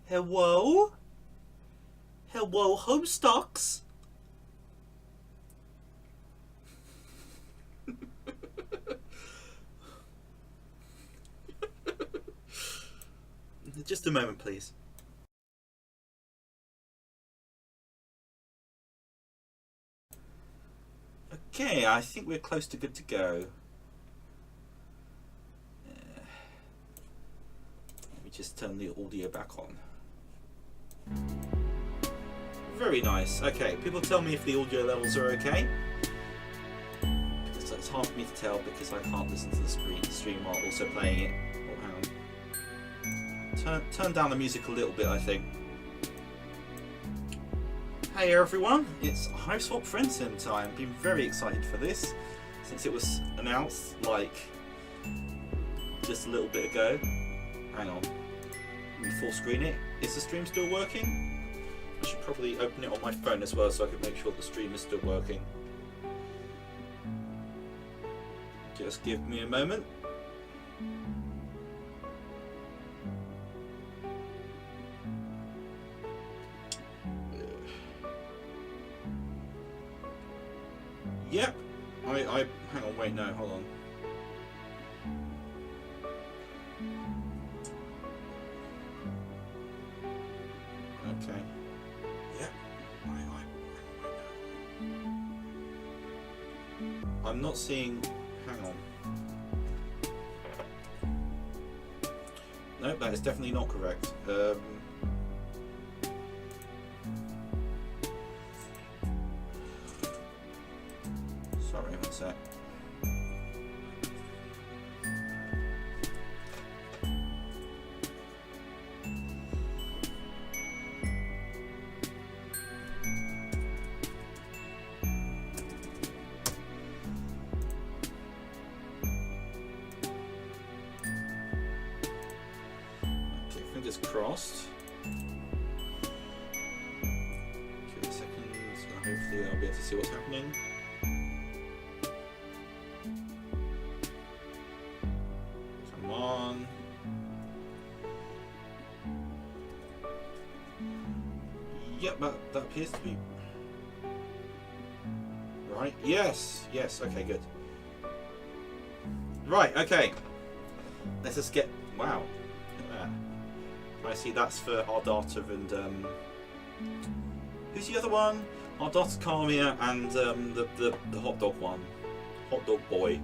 Hello? Hello, Homestucks? Just a moment, please. Okay, I think we're close to good to go. Let me just turn the audio back on. Very nice. Okay, people tell me if the audio levels are okay. Because it's hard for me to tell because I can't listen to the stream while also playing it. Oh, hang on. Turn down the music a little bit, I think. Hey everyone, it's Hiveswap Friendsim time. Been very excited for this since it was announced like just a little bit ago. Hang on. Let me full screen it. Is the stream still working? I should probably open it on my phone as well so I can make sure the stream is still working. Just give me a moment. Yep. Hang on, wait, no, hold on. Okay. Yep. I'm not seeing. Hang on. Nope, that is definitely not correct. Sorry, one sec. Okay, fingers crossed. Give it a second. Hopefully I'll be able to see what's happening. Come on. Yep, that appears to be right. Yes, okay, good. Right, okay. Let's just get. Wow. Look at that. I see that's for our daughter and who's the other one? Our daughter Carmia and the hot dog one. Hot dog boy.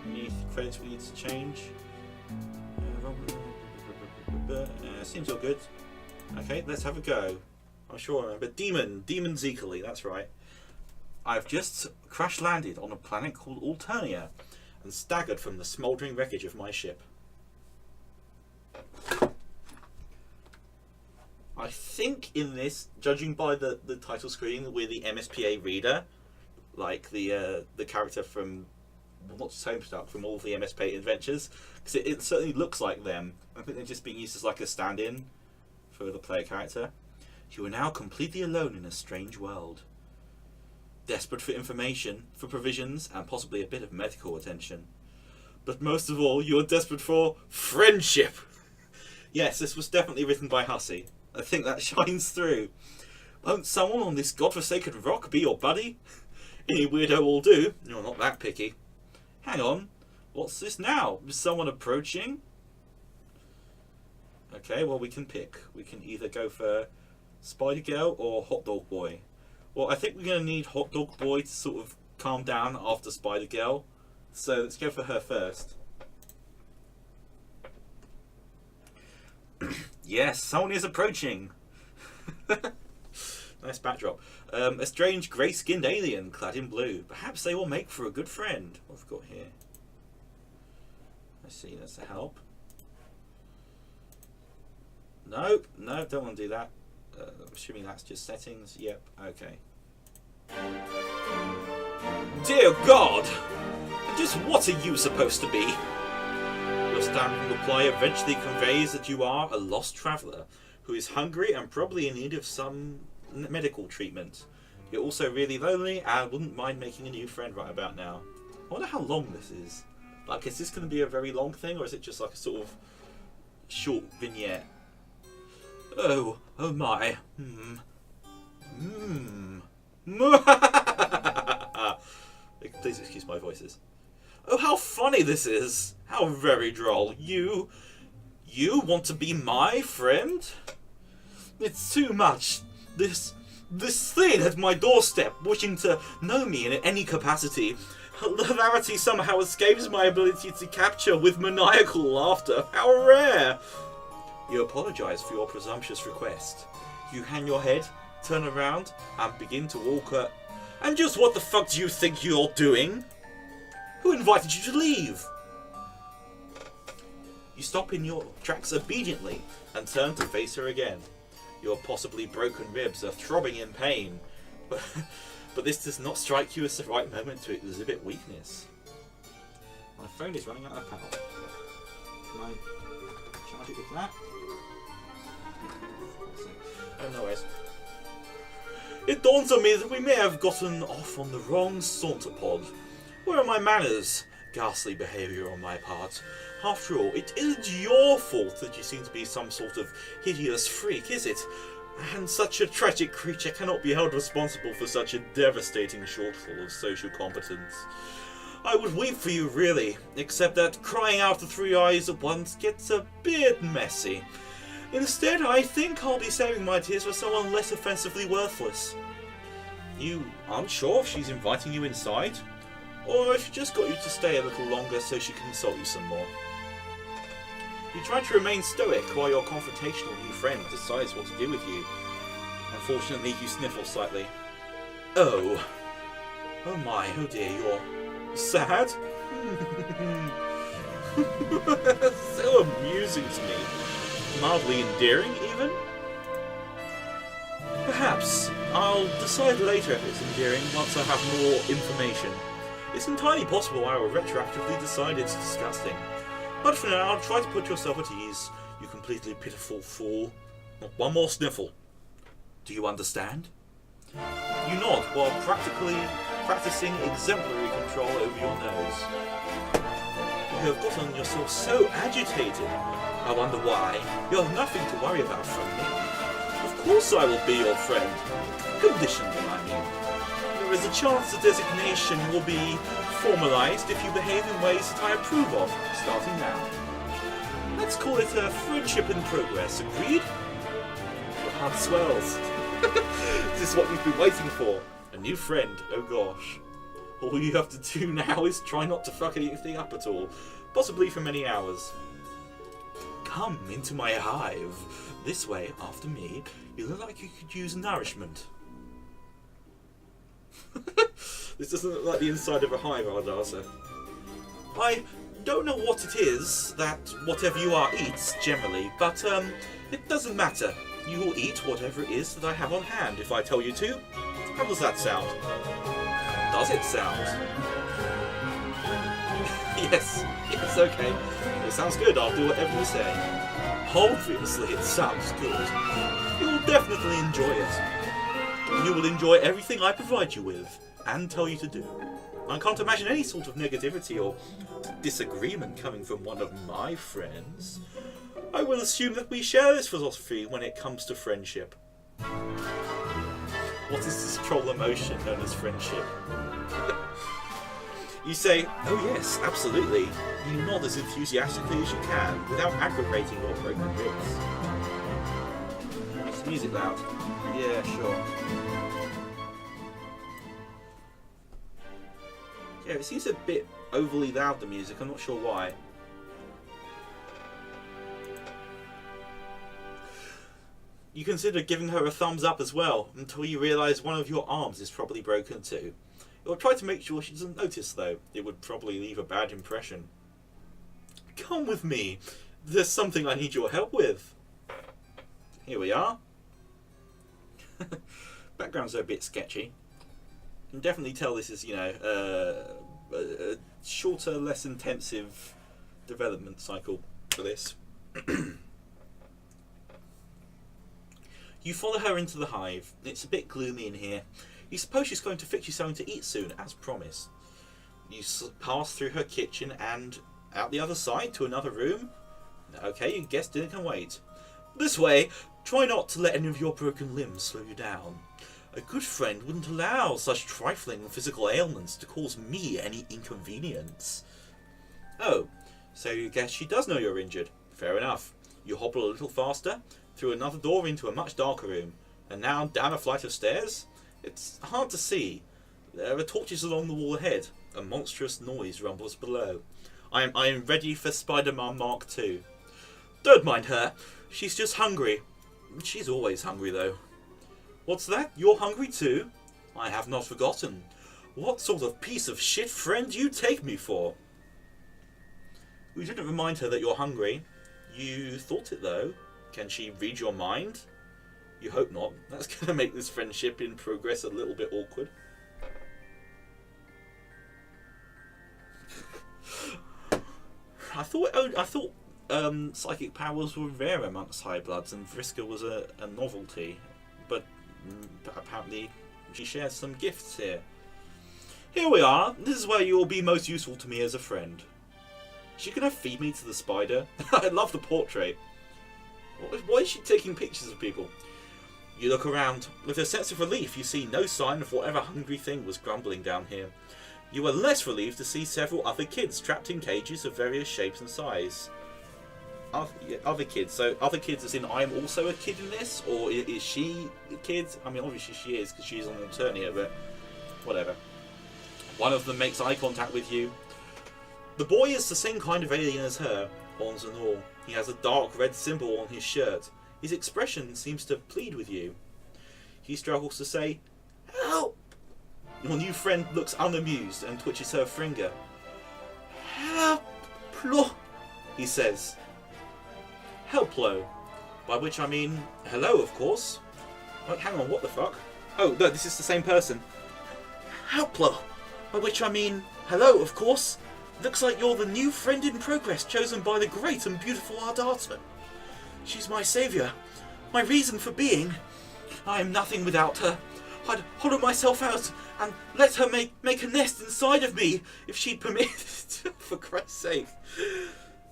Any credits we need to change? Seems all good. Okay, let's have a go. I'm sure I remember. Demon Zekily, that's right. I've just crash landed on a planet called Alternia and staggered from the smouldering wreckage of my ship. I think in this, judging by the title screen, we're the MSPA reader, like the character from, well, not just Homestuck, from all of the MSPA adventures, because it certainly looks like them. I think they're just being used as like a stand-in for the player character. You are now completely alone in a strange world. Desperate for information, for provisions, and possibly a bit of medical attention. But most of all, you are desperate for friendship. Yes, this was definitely written by Hussey. I think that shines through. Won't someone on this godforsaken rock be your buddy? Any weirdo will do. You're not that picky. Hang on. What's this now? Is someone approaching? Okay, well we can pick. We can either go for Spider Girl or Hot Dog Boy. Well, I think we're going to need Hot Dog Boy to sort of calm down after Spider Girl. So let's go for her first. Yes, someone is approaching. Nice backdrop. A strange grey-skinned alien clad in blue. Perhaps they will make for a good friend. What have we got here? Let's see, that's a help. Nope, no, don't want to do that. I'm assuming that's just settings. Yep, okay. Dear God! Just what are you supposed to be? Your standard reply eventually conveys that you are a lost traveller who is hungry and probably in need of some medical treatment. You're also really lonely and wouldn't mind making a new friend right about now. I wonder how long this is. Like, is this going to be a very long thing, or is it just like a sort of short vignette. Oh my. Please excuse my voices. Oh, how funny this is! How very droll. You want to be my friend? It's too much. This thing at my doorstep, wishing to know me in any capacity. Hilarity somehow escapes my ability to capture with maniacal laughter. How rare! You apologise for your presumptuous request. You hang your head, turn around, and begin to walk. And just what the fuck do you think you're doing? Who invited you to leave? You stop in your tracks obediently and turn to face her again. Your possibly broken ribs are throbbing in pain, but this does not strike you as the right moment to exhibit weakness. My phone is running out of power. Can I charge it with that? Oh, no worries. It dawns on me that we may have gotten off on the wrong saunter pod. Where are my manners? Ghastly behaviour on my part. After all, it isn't your fault that you seem to be some sort of hideous freak, is it? And such a tragic creature cannot be held responsible for such a devastating shortfall of social competence. I would weep for you, really, except that crying out the three eyes at once gets a bit messy. Instead, I think I'll be saving my tears for someone less offensively worthless. You aren't sure if she's inviting you inside? Or if she just got you to stay a little longer so she can insult you some more? You try to remain stoic while your confrontational new friend decides what to do with you. Unfortunately, you sniffle slightly. Oh my, oh dear, you're sad? So amusing to me. Mildly endearing, even? Perhaps. I'll decide later if it's endearing once I have more information. It's entirely possible I will retroactively decide it's disgusting. But for now, try to put yourself at ease, you completely pitiful fool. Not one more sniffle. Do you understand? You nod while practicing exemplary control over your nose. You have gotten yourself so agitated. I wonder why. You have nothing to worry about from me. Of course I will be your friend. Conditionally, I mean. There is a chance the designation will be formalised if you behave in ways that I approve of, starting now. Let's call it a friendship in progress, agreed? Your heart swells. This is what you've been waiting for. A new friend, oh gosh. All you have to do now is try not to fuck anything up at all, possibly for many hours. Come into my hive. This way, after me, you look like you could use nourishment. This doesn't look like the inside of a hive, Ardasa. I don't know what it is that whatever you are eats, generally, but it doesn't matter. You will eat whatever it is that I have on hand if I tell you to. How does that sound? Does it sound? Yes, okay. It sounds good, I'll do whatever you say. Obviously it sounds good. You will definitely enjoy it. You will enjoy everything I provide you with, and tell you to do. I can't imagine any sort of negativity or disagreement coming from one of my friends. I will assume that we share this philosophy when it comes to friendship. What is this troll emotion known as friendship? You say, oh yes, absolutely. You nod as enthusiastically as you can, without aggravating your broken ribs. Is the music loud? Yeah, sure. Yeah, it seems a bit overly loud, the music. I'm not sure why. You consider giving her a thumbs up as well, until you realise one of your arms is probably broken too. You'll try to make sure she doesn't notice, though. It would probably leave a bad impression. Come with me. There's something I need your help with. Here we are. Backgrounds are a bit sketchy. You can definitely tell this is, you know, a shorter, less intensive development cycle for this. You follow her into the hive. It's a bit gloomy in here. You suppose she's going to fix you something to eat soon, as promised. You pass through her kitchen and out the other side to another room. Okay, you guessed dinner can wait. This way, try not to let any of your broken limbs slow you down. A good friend wouldn't allow such trifling physical ailments to cause me any inconvenience. Oh, so you guess she does know you're injured. Fair enough. You hobble a little faster, through another door into a much darker room, and now down a flight of stairs. It's hard to see. There are torches along the wall ahead. A monstrous noise rumbles below. I am ready for Spider-Man Mark II. Don't mind her. She's just hungry. She's always hungry, though. What's that? You're hungry too? I have not forgotten. What sort of piece of shit friend do you take me for? You didn't remind her that you're hungry. You thought it, though. Can she read your mind? You hope not. That's going to make this friendship in progress a little bit awkward. I thought psychic powers were rare amongst high bloods, and Vriska was a novelty. But apparently she shares some gifts here. Here we are. This is where you will be most useful to me as a friend. Is she going to feed me to the spider? I love the portrait. Why is she taking pictures of people? You look around. With a sense of relief, you see no sign of whatever hungry thing was grumbling down here. You are less relieved to see several other kids trapped in cages of various shapes and size. Other kids. So other kids as in I'm also a kid in this? Or is she a kid? I mean, obviously she is because she's on Eternia, but whatever. One of them makes eye contact with you. The boy is the same kind of alien as her, horns and all. He has a dark red symbol on his shirt. His expression seems to plead with you. He struggles to say, "Help!" Your new friend looks unamused and twitches her finger. "Help, Plo," he says. Helplo. By which I mean, hello, of course. Wait, hang on, what the fuck? Oh, no, this is the same person. Helplo. By which I mean, hello, of course. Looks like you're the new friend in progress chosen by the great and beautiful Ardata. She's my saviour, my reason for being. I am nothing without her. I'd hollow myself out and let her make a nest inside of me if she'd permit. For Christ's sake.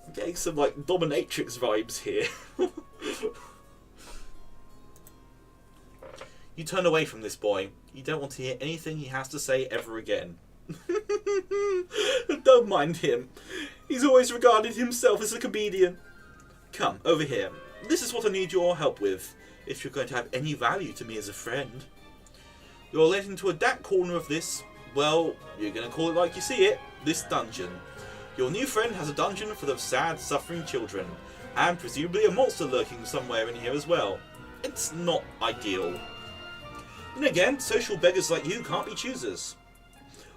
I'm getting some like dominatrix vibes here. You turn away from this boy. You don't want to hear anything he has to say ever again. Don't mind him. He's always regarded himself as a comedian. Come, over here. This is what I need your help with, if you're going to have any value to me as a friend. You're led into a dark corner of this, well, you're going to call it like you see it, this dungeon. Your new friend has a dungeon full of sad, suffering children, and presumably a monster lurking somewhere in here as well. It's not ideal. Then again, social beggars like you can't be choosers.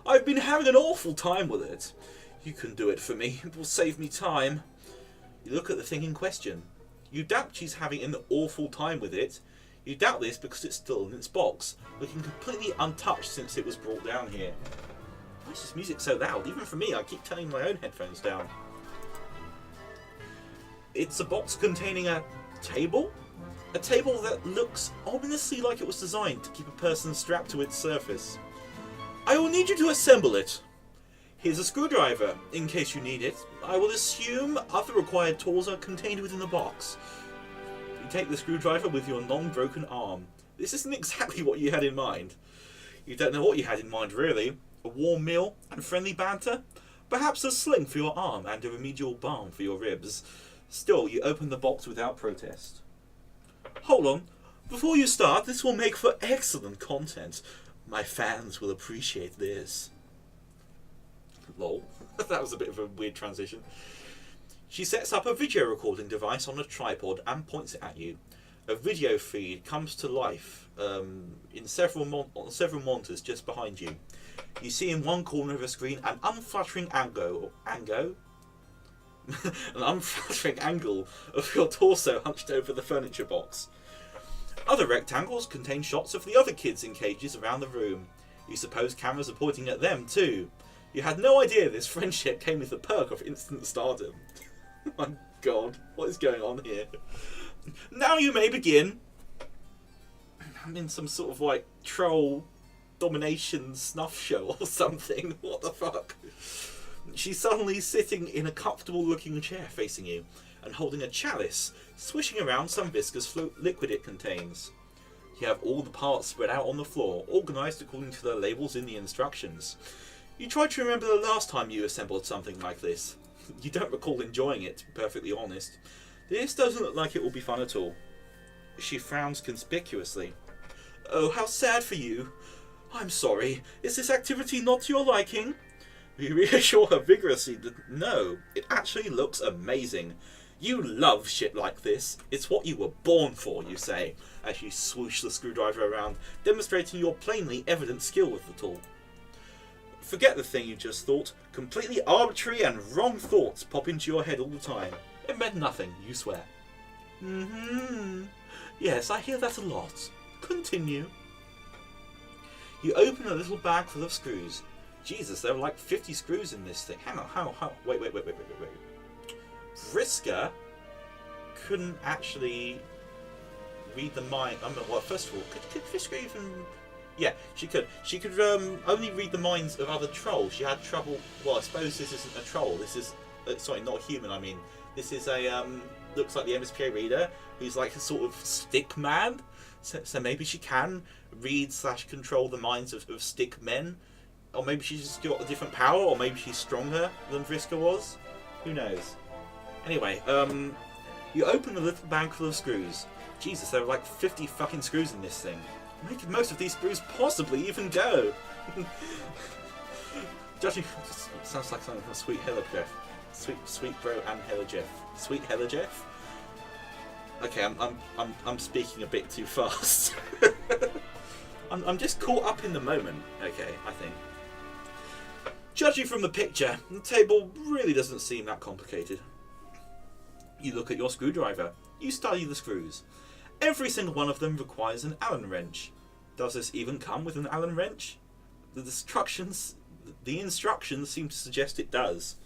I've been having an awful time with it. You can do it for me. It will save me time. You look at the thing in question. You doubt she's having an awful time with it. You doubt this because it's still in its box, looking completely untouched since it was brought down here. Why is this music so loud? Even for me, I keep turning my own headphones down. It's a box containing a table? A table that looks ominously like it was designed to keep a person strapped to its surface. I will need you to assemble it. Here's a screwdriver, in case you need it. I will assume other required tools are contained within the box. You take the screwdriver with your non-broken arm. This isn't exactly what you had in mind. You don't know what you had in mind, really. A warm meal and friendly banter? Perhaps a sling for your arm and a remedial balm for your ribs. Still, you open the box without protest. Hold on. Before you start, this will make for excellent content. My fans will appreciate this. Lol. That was a bit of a weird transition. She sets up a video recording device on a tripod and points it at you. A video feed comes to life in several monitors just behind you. You see in one corner of the screen an unflattering angle of your torso hunched over the furniture box. Other rectangles contain shots of the other kids in cages around the room. You suppose cameras are pointing at them too. You had no idea this friendship came with the perk of instant stardom. My god, what is going on here? Now you may begin. I'm in some sort of like troll domination snuff show or something. What the fuck? She's suddenly sitting in a comfortable looking chair facing you and holding a chalice, swishing around some viscous liquid it contains. You have all the parts spread out on the floor, organised according to the labels in the instructions. You try to remember the last time you assembled something like this. You don't recall enjoying it, to be perfectly honest. This doesn't look like it will be fun at all. She frowns conspicuously. Oh, how sad for you. I'm sorry. Is this activity not to your liking? You reassure her vigorously that no, it actually looks amazing. You love shit like this. It's what you were born for, you say, as you swoosh the screwdriver around, demonstrating your plainly evident skill with the tool. Forget the thing you just thought. Completely arbitrary and wrong thoughts pop into your head all the time. It meant nothing, you swear. Yes, I hear that a lot. Continue. You open a little bag full of screws. Jesus, there are like 50 screws in this thing. Hang on, wait. Vriska couldn't actually read the mind. Well, first of all, could Vriska even... Yeah, she could. She could only read the minds of other trolls. She had trouble... Well, I suppose this isn't a troll. This is... sorry, not a human, I mean. This is a... looks like the MSPA reader, who's like a sort of stick man. So maybe she can read / control the minds of stick men. Or maybe she's just got a different power, or maybe she's stronger than Vriska was. Who knows? Anyway, you open the little bag full of screws. Jesus, there are like 50 fucking screws in this thing. Where could most of these screws possibly even go? Judging, sounds like something from Sweet Hella Jeff. Sweet Bro and Hella Jeff. Sweet Hella Jeff? Okay, I'm speaking a bit too fast. I'm just caught up in the moment. Okay, I think. Judging from the picture, the table really doesn't seem that complicated. You look at your screwdriver. You study the screws. Every single one of them requires an Allen wrench. Does this even come with an Allen wrench? The instructions seem to suggest it does.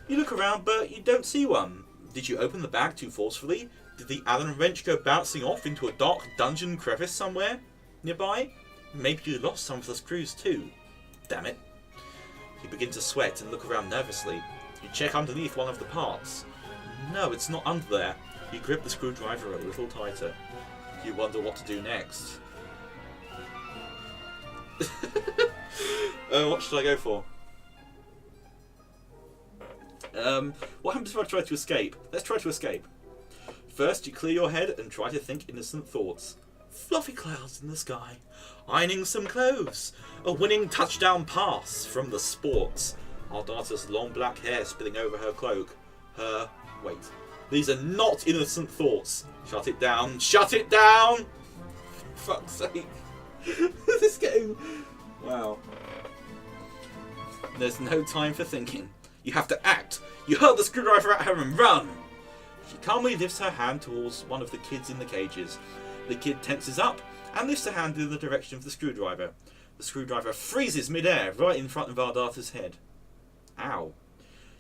You look around, but you don't see one. Did you open the bag too forcefully? Did the Allen wrench go bouncing off into a dark dungeon crevice somewhere nearby? Maybe you lost some of the screws too. Damn it. You begin to sweat and look around nervously. You check underneath one of the parts. No, it's not under there. You grip the screwdriver a little tighter. You wonder what to do next. What should I go for? What happens if I try to escape? Let's try to escape. First, you clear your head and try to think innocent thoughts. Fluffy clouds in the sky. Ironing some clothes. A winning touchdown pass from the sports. Our daughter's long black hair spilling over her cloak. Wait. These are not innocent thoughts. Shut it down. Shut it down! For fuck's sake. This is getting... Wow. There's no time for thinking. You have to act. You hurl the screwdriver at her and run. She calmly lifts her hand towards one of the kids in the cages. The kid tenses up and lifts her hand in the direction of the screwdriver. The screwdriver freezes mid-air right in front of Ardata's head. Ow.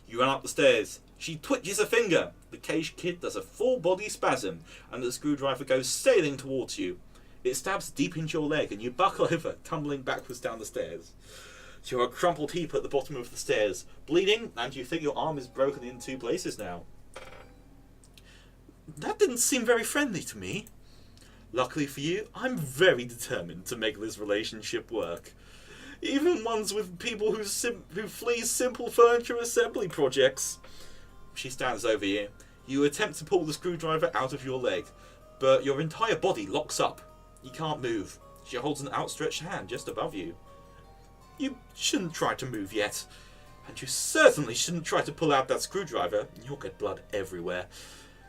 You run up the stairs. She twitches a finger. The caged kid does a full body spasm and the screwdriver goes sailing towards you. It stabs deep into your leg and you buckle over, tumbling backwards down the stairs. You're a crumpled heap at the bottom of the stairs, bleeding, and you think your arm is broken in 2 places now. That didn't seem very friendly to me. Luckily for you, I'm very determined to make this relationship work. Even ones with people who flee simple furniture assembly projects. She stands over you. You attempt to pull the screwdriver out of your leg, but your entire body locks up. You can't move. She holds an outstretched hand just above you. You shouldn't try to move yet. And you certainly shouldn't try to pull out that screwdriver. You'll get blood everywhere.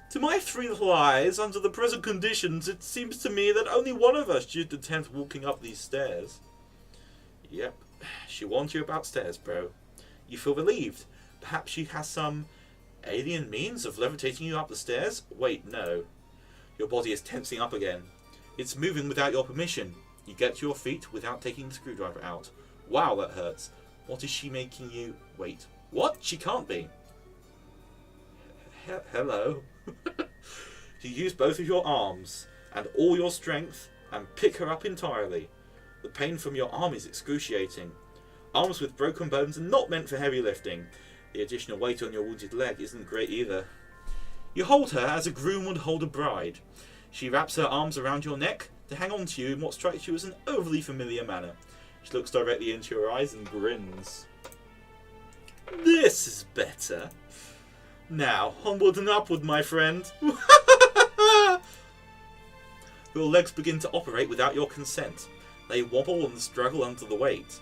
To my 3 little eyes, under the present conditions, it seems to me that only one of us should attempt walking up these stairs. Yep, she warned you about stairs, bro. You feel relieved. Perhaps she has some alien means of levitating you up the stairs? Wait, no. Your body is tensing up again. It's moving without your permission. You get to your feet without taking the screwdriver out. Wow, that hurts. What is she making you... Wait, what? She can't be. Hello. You use both of your arms and all your strength and pick her up entirely. The pain from your arm is excruciating. arms with broken bones are not meant for heavy lifting. The additional weight on your wounded leg isn't great either. You hold her as a groom would hold a bride. She wraps her arms around your neck to hang on to you in what strikes you as an overly familiar manner. She looks directly into your eyes and grins. This is better. Now, onward and upward, my friend. Your legs begin to operate without your consent. They wobble and struggle under the weight.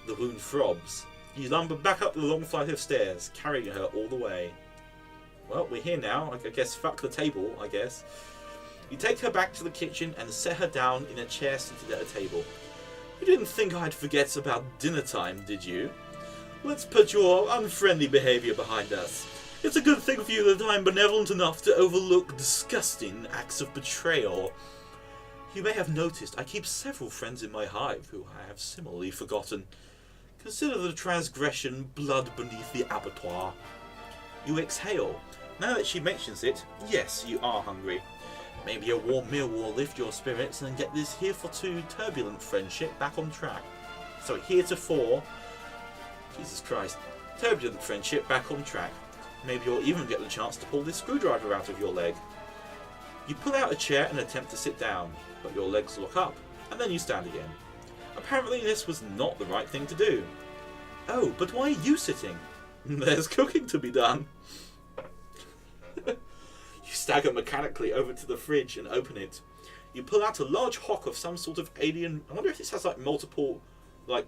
The wound throbs. You lumber back up the long flight of stairs, carrying her all the way. Well, we're here now. I guess fuck the table, I guess. You take her back to the kitchen and set her down in a chair seated at a table. You didn't think I'd forget about dinner time, did you? Let's put your unfriendly behaviour behind us. It's a good thing for you that I'm benevolent enough to overlook disgusting acts of betrayal. You may have noticed I keep several friends in my hive who I have similarly forgotten. Consider the transgression blood beneath the abattoir. You exhale. Now that she mentions it, yes, you are hungry. Maybe a warm meal will lift your spirits and get this heretofore turbulent friendship back on track. So heretofore, Jesus Christ, turbulent friendship back on track. Maybe you'll even get the chance to pull this screwdriver out of your leg. You pull out a chair and attempt to sit down, but your legs lock up, and then you stand again. Apparently this was not the right thing to do. Oh, but why are you sitting? There's cooking to be done. You stagger mechanically over to the fridge and open it. You pull out a large hock of some sort of alien... I wonder if this has like multiple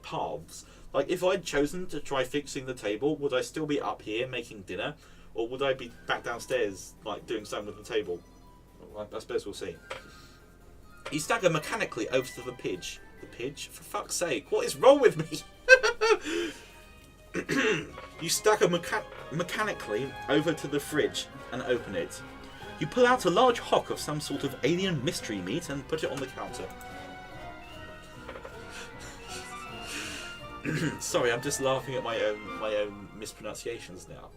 paths. Like if I'd chosen to try fixing the table, would I still be up here making dinner? Or would I be back downstairs like doing something with the table? Well, I suppose we'll see. You stagger mechanically over to the pidge. The pidge? For fuck's sake, what is wrong with me? You stagger mechanically over to the fridge and open it. You pull out a large hock of some sort of alien mystery meat and put it on the counter. Sorry, I'm just laughing at my own mispronunciations now.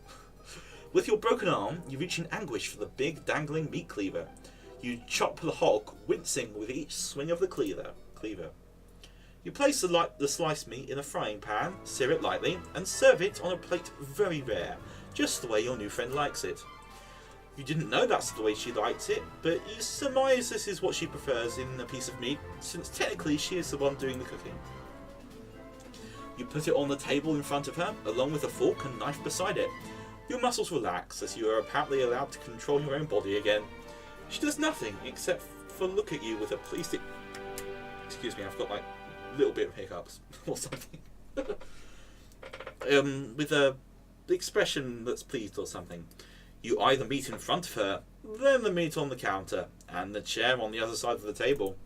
With your broken arm, you reach in anguish for the big dangling meat cleaver. You chop the hog, wincing with each swing of the cleaver. You place the sliced meat in a frying pan, sear it lightly, and serve it on a plate very rare, just the way your new friend likes it. You didn't know that's the way she likes it, but you surmise this is what she prefers in a piece of meat, since technically she is the one doing the cooking. You put it on the table in front of her, along with a fork and knife beside it. Your muscles relax as you are apparently allowed to control your own body again. She does nothing except for look at you with a pleased... Excuse me, I've got like a little bit of hiccups or something. With a expression that's pleased or something. You eye the meat in front of her, then the meat on the counter, and the chair on the other side of the table.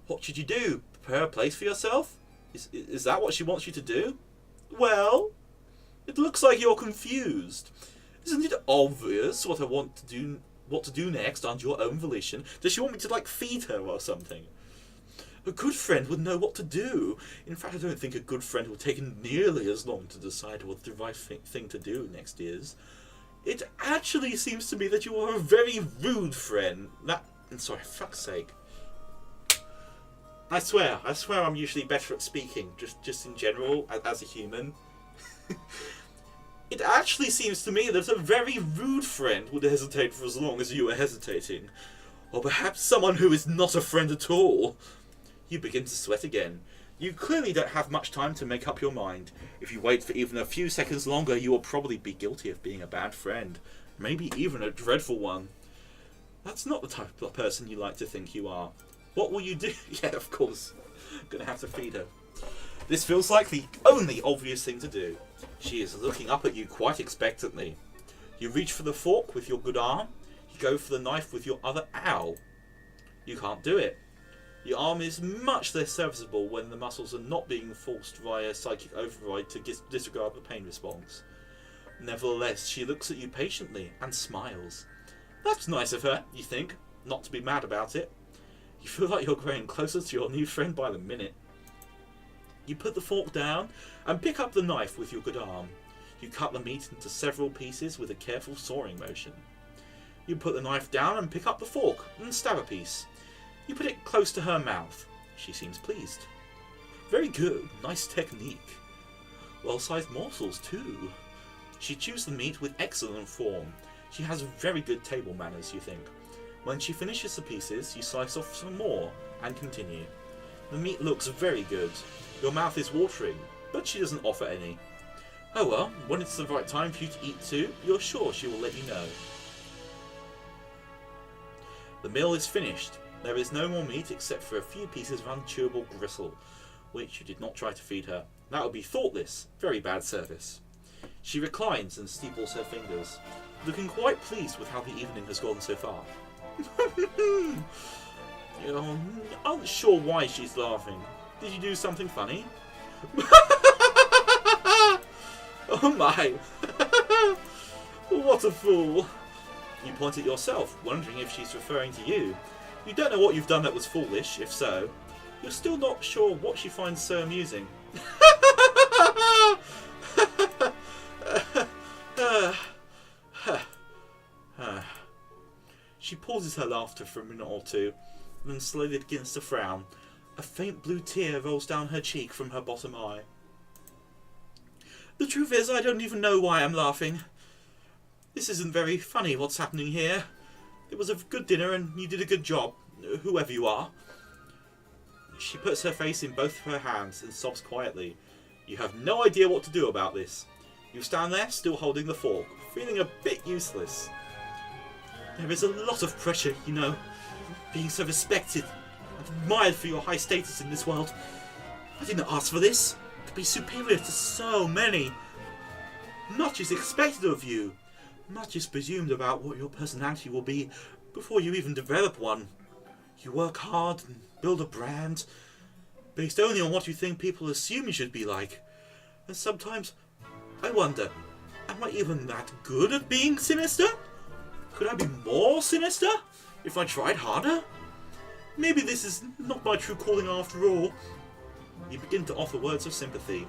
What should you do? Prepare a place for yourself? Is that what she wants you to do? Well, it looks like you're confused. Isn't it obvious what to do next under your own volition? Does she want me to like feed her or something? A good friend would know what to do. In fact, I don't think a good friend will take nearly as long to decide what the right thing to do next is. It actually seems to me that you are a very rude friend. Sorry, fuck's sake. I swear I'm usually better at speaking, just in general, as a human. It actually seems to me that a very rude friend would hesitate for as long as you are hesitating. Or perhaps someone who is not a friend at all. You begin to sweat again. You clearly don't have much time to make up your mind. If you wait for even a few seconds longer, you will probably be guilty of being a bad friend. Maybe even a dreadful one. That's not the type of person you like to think you are. What will you do? Yeah, of course. I'm gonna have to feed her. This feels like the only obvious thing to do. She is looking up at you quite expectantly. You reach for the fork with your good arm. You go for the knife with your other... Ow! You can't do it. Your arm is much less serviceable when the muscles are not being forced via psychic override to disregard the pain response. Nevertheless, she looks at you patiently and smiles. That's nice of her, you think, not to be mad about it. You feel like you're growing closer to your new friend by the minute. You put the fork down and pick up the knife with your good arm. You cut the meat into several pieces with a careful sawing motion. You put the knife down and pick up the fork and stab a piece. You put it close to her mouth. She seems pleased. Very good, nice technique. Well-sized morsels too. She chews the meat with excellent form. She has very good table manners, you think. When she finishes the pieces, you slice off some more and continue. The meat looks very good. Your mouth is watering, but she doesn't offer any. Oh well, when it's the right time for you to eat too, you're sure she will let you know. The meal is finished. There is no more meat except for a few pieces of unchewable gristle, which you did not try to feed her. That would be thoughtless. Very bad service. She reclines and steeples her fingers, looking quite pleased with how the evening has gone so far. You're unsure why she's laughing. Did you do something funny? Oh my! What a fool! You point at yourself, wondering if she's referring to you. You don't know what you've done that was foolish, if so. You're still not sure what she finds so amusing. She pauses her laughter for a minute or two, then slowly begins to frown. A faint blue tear rolls down her cheek from her bottom eye. The truth is, I don't even know why I'm laughing. This isn't very funny, what's happening here. It was a good dinner and you did a good job, whoever you are. She puts her face in both of her hands and sobs quietly. You have no idea what to do about this. You stand there, still holding the fork, feeling a bit useless. There is a lot of pressure, you know, being so respected and admired for your high status in this world. I didn't ask for this. To be superior to so many. Much is expected of you. Much is presumed about what your personality will be before you even develop one. You work hard and build a brand based only on what you think people assume you should be like. And sometimes I wonder, am I even that good at being sinister? Could I be more sinister if I tried harder? Maybe this is not my true calling after all. You begin to offer words of sympathy.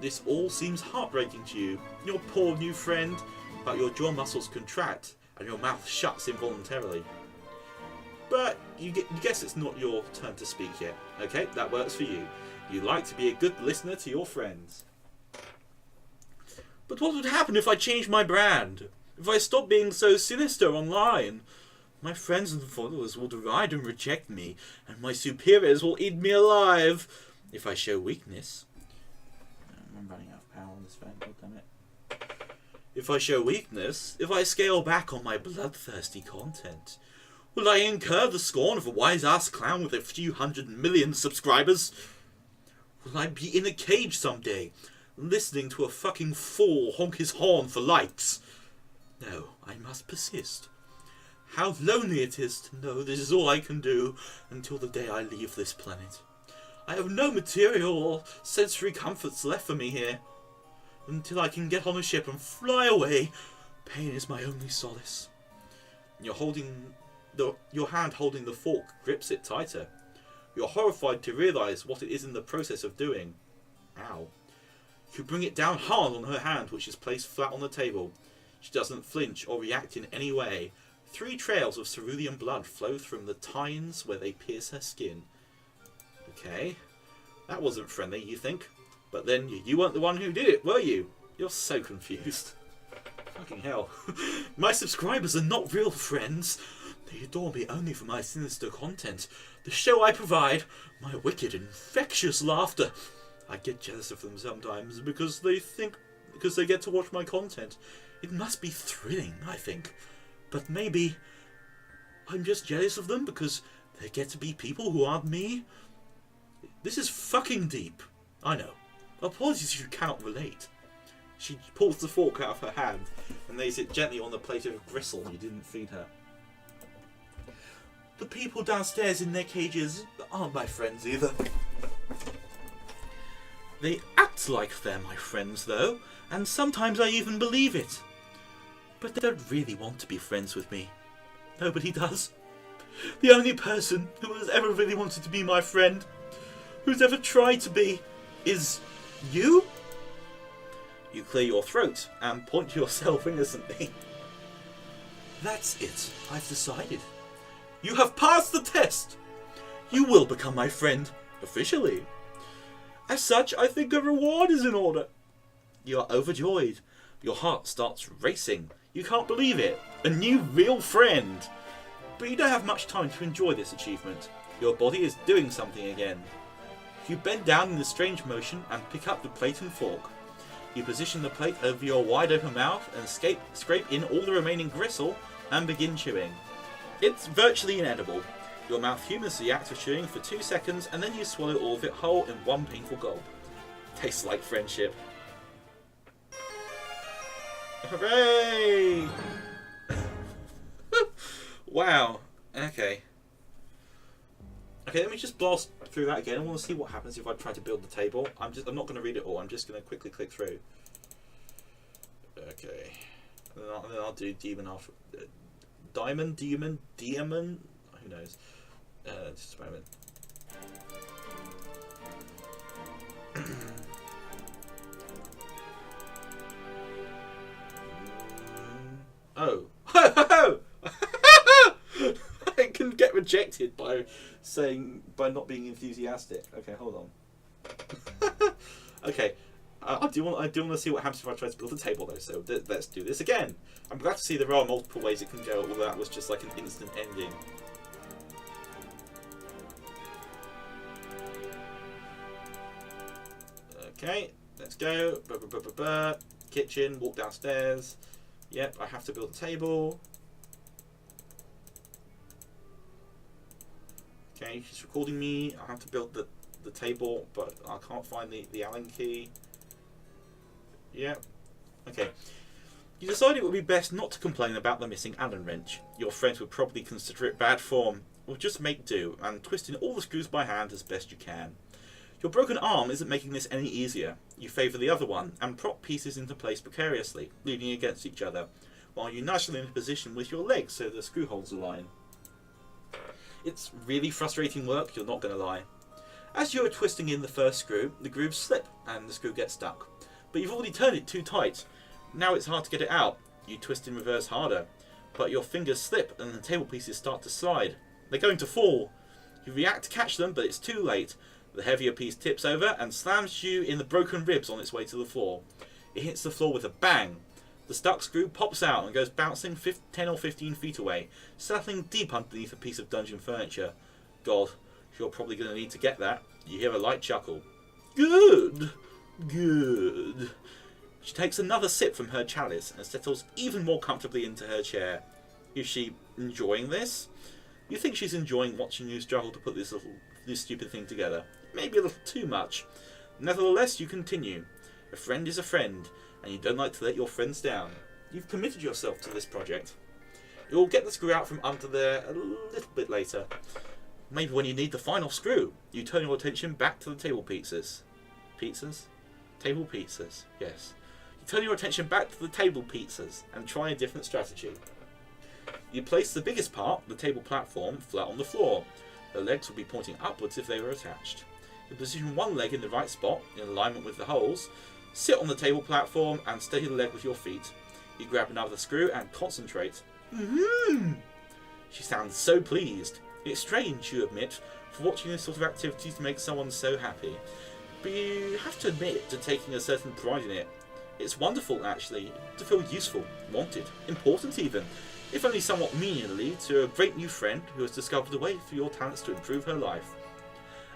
This all seems heartbreaking to you, your poor new friend, but your jaw muscles contract and your mouth shuts involuntarily. But you guess it's not your turn to speak yet. Okay, that works for you. You like to be a good listener to your friends. But what would happen if I changed my brand? If I stopped being so sinister online? My friends and followers will deride and reject me, and my superiors will eat me alive. If I show weakness... I'm running out of power on this phone, god damn it. If I show weakness, if I scale back on my bloodthirsty content, will I incur the scorn of a wise-ass clown with a few 100 million subscribers? Will I be in a cage someday, listening to a fucking fool honk his horn for likes? No, I must persist. How lonely it is to know this is all I can do until the day I leave this planet. I have no material or sensory comforts left for me here. Until I can get on a ship and fly away, pain is my only solace. Your hand holding the fork grips it tighter. You're horrified to realise what it is in the process of doing. Ow. You bring it down hard on her hand, which is placed flat on the table. She doesn't flinch or react in any way. 3 trails of cerulean blood flow from the tines where they pierce her skin. Okay, that wasn't friendly, you think? But then you weren't the one who did it, were you? You're so confused. Fucking hell. My subscribers are not real friends. They adore me only for my sinister content, the show I provide, my wicked, infectious laughter. I get jealous of them sometimes because they get to watch my content. It must be thrilling, I think. But maybe I'm just jealous of them because they get to be people who aren't me. This is fucking deep. I know. Apologies if you cannot relate. She pulls the fork out of her hand and lays it gently on the plate of gristle you didn't feed her. The people downstairs in their cages aren't my friends either. They act like they're my friends though, and sometimes I even believe it. But they don't really want to be friends with me. Nobody does. The only person who has ever really wanted to be my friend, who's ever tried to be, is you? You clear your throat and point to yourself innocently. That's it. I've decided. You have passed the test. You will become my friend, officially. As such, I think a reward is in order. You are overjoyed. Your heart starts racing. You can't believe it. A new real friend. But you don't have much time to enjoy this achievement. Your body is doing something again. You bend down in a strange motion and pick up the plate and fork. You position the plate over your wide open mouth and scrape in all the remaining gristle and begin chewing. It's virtually inedible. Your mouth humors the act of chewing for 2 seconds and then you swallow all of it whole in one painful gulp. Tastes like friendship. Hooray! Wow. Okay. Okay, let me just blast through that again. I want to see what happens if I try to build the table. I'm not going to read it all. I'm just going to quickly click through. Okay. And then I'll do demon after. Diamond? Demon? Who knows? Just a moment. Oh. I can get rejected by not being enthusiastic. Okay, hold on. Okay, I do want to see what happens if I try to build a table though. So let's do this again. I'm glad to see there are multiple ways it can go. Although that was just like an instant ending. Okay, let's go. Kitchen. Walk downstairs. Yep, I have to build a table. Okay, she's recording me. I have to build the table, but I can't find the Allen key. Yep. Okay. You decided it would be best not to complain about the missing Allen wrench. Your friends would probably consider it bad form. Or just make do and twist in all the screws by hand as best you can. Your broken arm isn't making this any easier. You favour the other one and prop pieces into place precariously, leaning against each other, while you nicely in position with your legs so the screw holes align. It's really frustrating work, you're not going to lie. As you are twisting in the first screw, the grooves slip and the screw gets stuck. But you've already turned it too tight. Now it's hard to get it out. You twist in reverse harder, but your fingers slip and the table pieces start to slide. They're going to fall. You react to catch them, but it's too late. The heavier piece tips over and slams you in the broken ribs on its way to the floor. It hits the floor with a bang. The stuck screw pops out and goes bouncing 10 or 15 feet away, settling deep underneath a piece of dungeon furniture. God, you're probably going to need to get that. You hear a light chuckle. Good! Good. She takes another sip from her chalice and settles even more comfortably into her chair. Is she enjoying this? You think she's enjoying watching you struggle to put this stupid thing together. Maybe a little too much. Nevertheless, you continue. A friend is a friend, and you don't like to let your friends down. You've committed yourself to this project. You'll get the screw out from under there a little bit later. Maybe when you need the final screw, you turn your attention back to the table pizzas. Pizzas? Table pizzas, yes. You turn your attention back to the table pizzas and try a different strategy. You place the biggest part, the table platform, flat on the floor. The legs will be pointing upwards if they were attached. You position one leg in the right spot, in alignment with the holes, sit on the table platform and steady the leg with your feet. You grab another screw and concentrate. She sounds so pleased. It's strange, you admit, for watching this sort of activity to make someone so happy. But you have to admit to taking a certain pride in it. It's wonderful, actually, to feel useful, wanted, important even, if only somewhat menially, to a great new friend who has discovered a way for your talents to improve her life.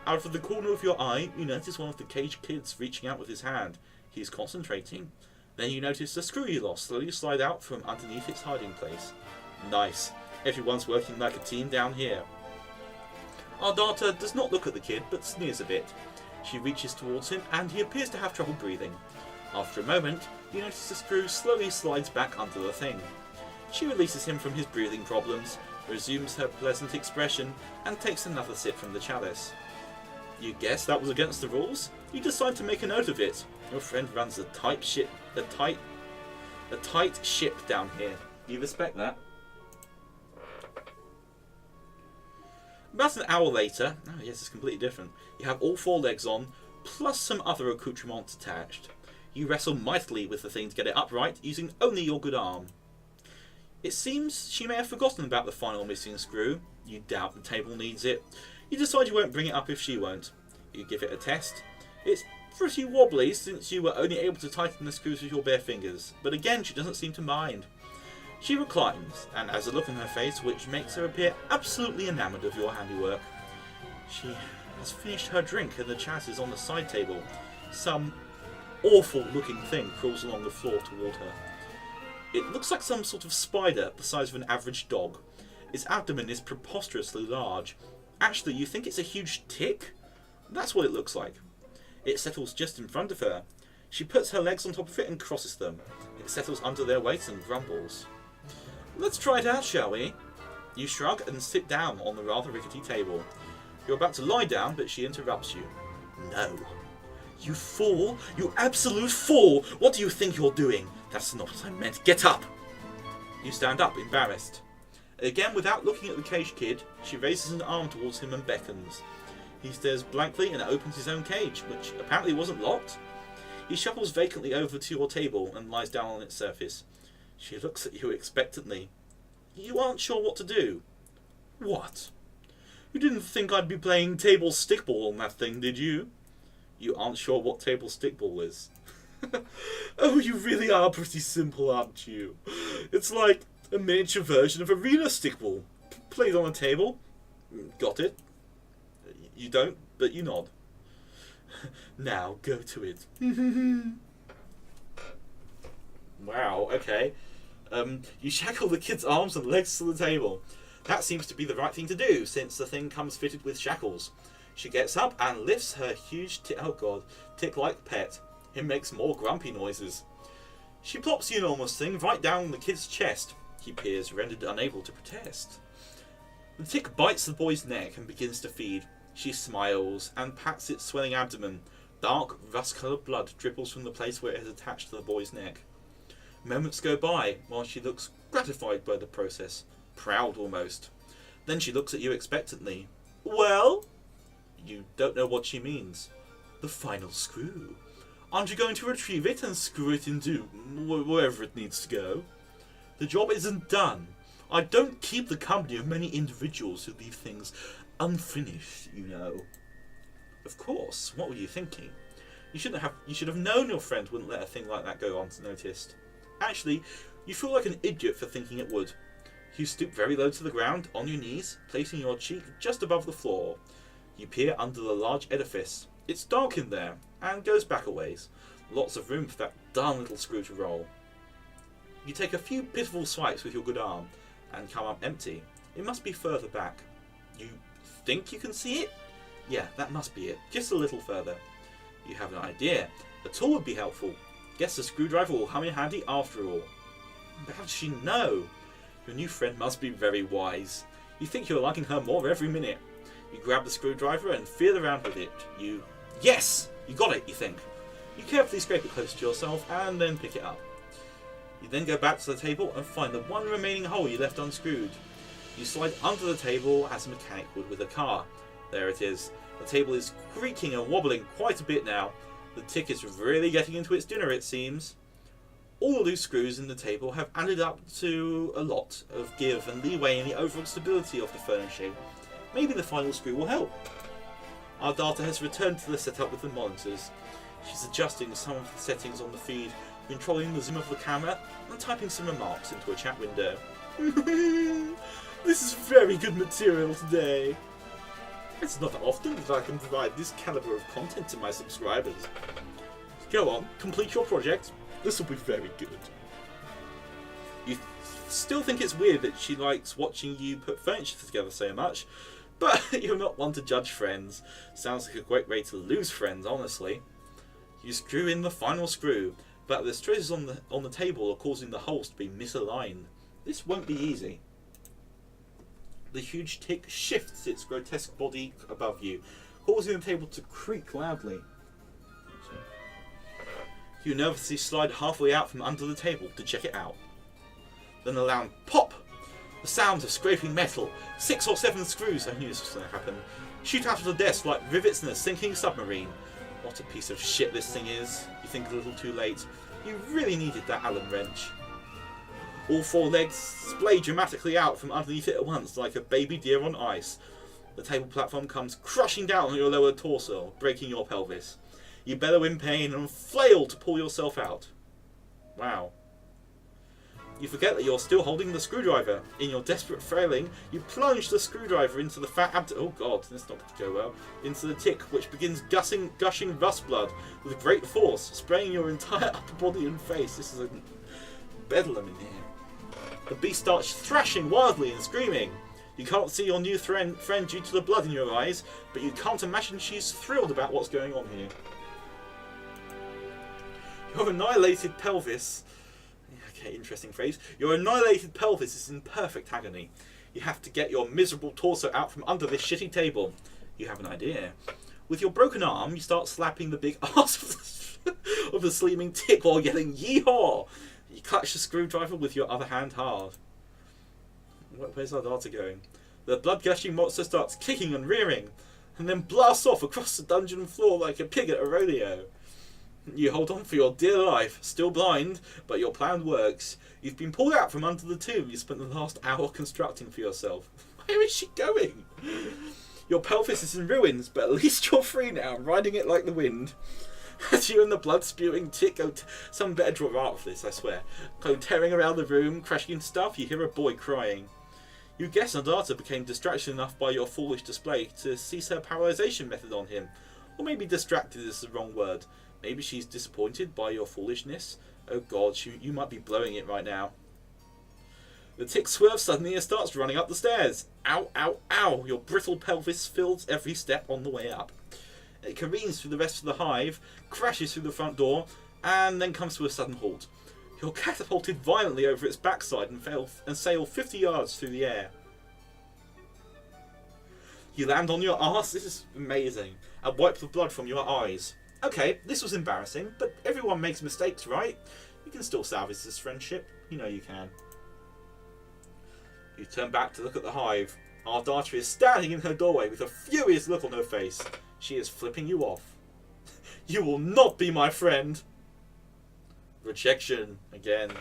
Out of the corner of your eye, you notice one of the caged kids reaching out with his hand. He's concentrating. Then you notice the screw you lost slowly slide out from underneath its hiding place. Nice. Everyone's working like a team down here. Our daughter does not look at the kid, but sneers a bit. She reaches towards him, and he appears to have trouble breathing. After a moment, you notice the screw slowly slides back under the thing. She releases him from his breathing problems, resumes her pleasant expression, and takes another sip from the chalice. You guess that was against the rules? You decide to make a note of it. Your friend runs a tight ship down here. You respect that? About an hour later, oh yes, it's completely different. You have all 4 legs on, plus some other accoutrements attached. You wrestle mightily with the thing to get it upright, using only your good arm. It seems she may have forgotten about the final missing screw. You doubt the table needs it. You decide you won't bring it up if she won't. You give it a test. It's Pretty wobbly since you were only able to tighten the screws with your bare fingers, but again she doesn't seem to mind. She reclines, and has a look on her face which makes her appear absolutely enamoured of your handiwork. She has finished her drink and the chat is on the side table. Some awful looking thing crawls along the floor toward her. It looks like some sort of spider the size of an average dog. Its abdomen is preposterously large. Actually, you think it's a huge tick? That's what it looks like. It settles just in front of her. She puts her legs on top of it and crosses them. It settles under their weight and grumbles. Let's try it out, shall we? You shrug and sit down on the rather rickety table. You're about to lie down, but she interrupts you. No. You fool! You absolute fool! What do you think you're doing? That's not what I meant. Get up! You stand up, embarrassed. Again, without looking at the cage kid, she raises an arm towards him and beckons. He stares blankly and opens his own cage, which apparently wasn't locked. He shuffles vacantly over to your table and lies down on its surface. She looks at you expectantly. You aren't sure what to do. What? You didn't think I'd be playing table stickball on that thing, did you? You aren't sure what table stickball is. Oh, you really are pretty simple, aren't you? It's like a miniature version of arena stickball. Played on a table. Got it. You don't, but you nod. Now, go to it. Wow, okay. You shackle the kid's arms and legs to the table. That seems to be the right thing to do, since the thing comes fitted with shackles. She gets up and lifts her huge tick-like pet. It makes more grumpy noises. She plops the enormous thing right down the kid's chest. He appears rendered unable to protest. The tick bites the boy's neck and begins to feed. She smiles and pats its swelling abdomen. Dark, rust-coloured blood dribbles from the place where it is attached to the boy's neck. Moments go by while she looks gratified by the process, proud almost. Then she looks at you expectantly. Well? You don't know what she means. The final screw. Aren't you going to retrieve it and screw it into wherever it needs to go? The job isn't done. I don't keep the company of many individuals who leave things unfinished, you know. Of course. What were you thinking? You should have known your friend wouldn't let a thing like that go unnoticed. Actually, you feel like an idiot for thinking it would. You stoop very low to the ground, on your knees, placing your cheek just above the floor. You peer under the large edifice. It's dark in there, and goes back a ways. Lots of room for that darn little screw to roll. You take a few pitiful swipes with your good arm, and come up empty. It must be further back. You think you can see it? Yeah, that must be it. Just a little further. You have an idea. A tool would be helpful. Guess the screwdriver will come in handy after all. But how does she know? Your new friend must be very wise. You think you're liking her more every minute. You grab the screwdriver and feel around with it. Yes! You got it, you think. You carefully scrape it close to yourself and then pick it up. You then go back to the table and find the one remaining hole you left unscrewed. You slide under the table as a mechanic would with a car. There it is. The table is creaking and wobbling quite a bit now. The tick is really getting into its dinner, it seems. All the loose screws in the table have added up to a lot of give and leeway in the overall stability of the furnishing. Maybe the final screw will help. Our data has returned to the setup with the monitors. She's adjusting some of the settings on the feed, controlling the zoom of the camera, and typing some remarks into a chat window. This is very good material today. It's not often that I can provide this caliber of content to my subscribers. Go on, complete your project. This will be very good. You still think it's weird that she likes watching you put furniture together so much, but you're not one to judge friends. Sounds like a great way to lose friends, honestly. You screw in the final screw, but the stresses on the table are causing the holes to be misaligned. This won't be easy. The huge tick shifts its grotesque body above you, causing the table to creak loudly. You nervously slide halfway out from under the table to check it out. Then a loud pop! The sounds of scraping metal. 6 or 7 screws, I knew this was going to happen, shoot out of the desk like rivets in a sinking submarine. What a piece of shit this thing is. You think a little too late. You really needed that Allen wrench. All 4 legs splay dramatically out from underneath it at once like a baby deer on ice. The table platform comes crushing down on your lower torso, breaking your pelvis. You bellow in pain and flail to pull yourself out. Wow. You forget that you're still holding the screwdriver. In your desperate flailing, you plunge the screwdriver into the fat oh god, that's not going to go well. Into the tick, which begins gushing rust blood with great force, spraying your entire upper body and face. This is a bedlam in here. The beast starts thrashing wildly and screaming. You can't see your new friend due to the blood in your eyes, but you can't imagine she's thrilled about what's going on here. Your annihilated pelvis... Okay, interesting phrase. Your annihilated pelvis is in perfect agony. You have to get your miserable torso out from under this shitty table. You have an idea. With your broken arm, you start slapping the big ass of the sleeping tick while yelling, "Yeehaw!" You clutch the screwdriver with your other hand hard. Where's our data going? The blood-gushing monster starts kicking and rearing, and then blasts off across the dungeon floor like a pig at a rodeo. You hold on for your dear life, still blind, but your plan works. You've been pulled out from under the tomb you spent the last hour constructing for yourself. Where is she going? Your pelvis is in ruins, but at least you're free now, riding it like the wind. As you and the blood-spewing tick go... Some better draw art for this, I swear. Go tearing around the room, crashing into stuff, you hear a boy crying. You guess Nadata became distracted enough by your foolish display to cease her paralysation method on him. Or maybe distracted is the wrong word. Maybe she's disappointed by your foolishness. Oh god, you might be blowing it right now. The tick swerves suddenly and starts running up the stairs. Ow, ow, ow! Your brittle pelvis fills every step on the way up. It careens through the rest of the hive, crashes through the front door, and then comes to a sudden halt. You're catapulted violently over its backside and sail 50 yards through the air. You land on your arse, this is amazing, and wipe the blood from your eyes. Okay, this was embarrassing, but everyone makes mistakes, right? You can still salvage this friendship. You know you can. You turn back to look at the hive. Our daughter is standing in her doorway with a furious look on her face. She is flipping you off. You will not be my friend. Rejection again.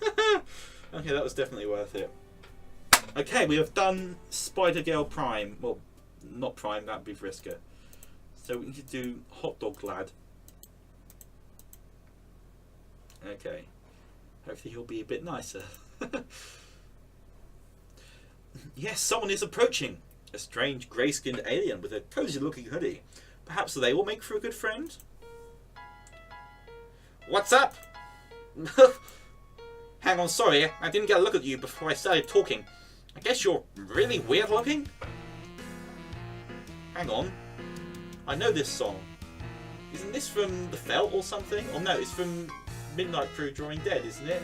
Okay, that was definitely worth it. Okay, we have done Spider Girl Prime. Well, not Prime, that'd be Vriska. So we need to do Hot Dog Lad. Okay. Hopefully he'll be a bit nicer. Yes, someone is approaching. A strange grey-skinned alien with a cozy-looking hoodie. Perhaps they will make for a good friend? What's up? Hang on, sorry, I didn't get a look at you before I started talking. I guess you're really weird-looking? Hang on. I know this song. Isn't this from The Felt or something? Or no, it's from Midnight Crew Drawing Dead, isn't it?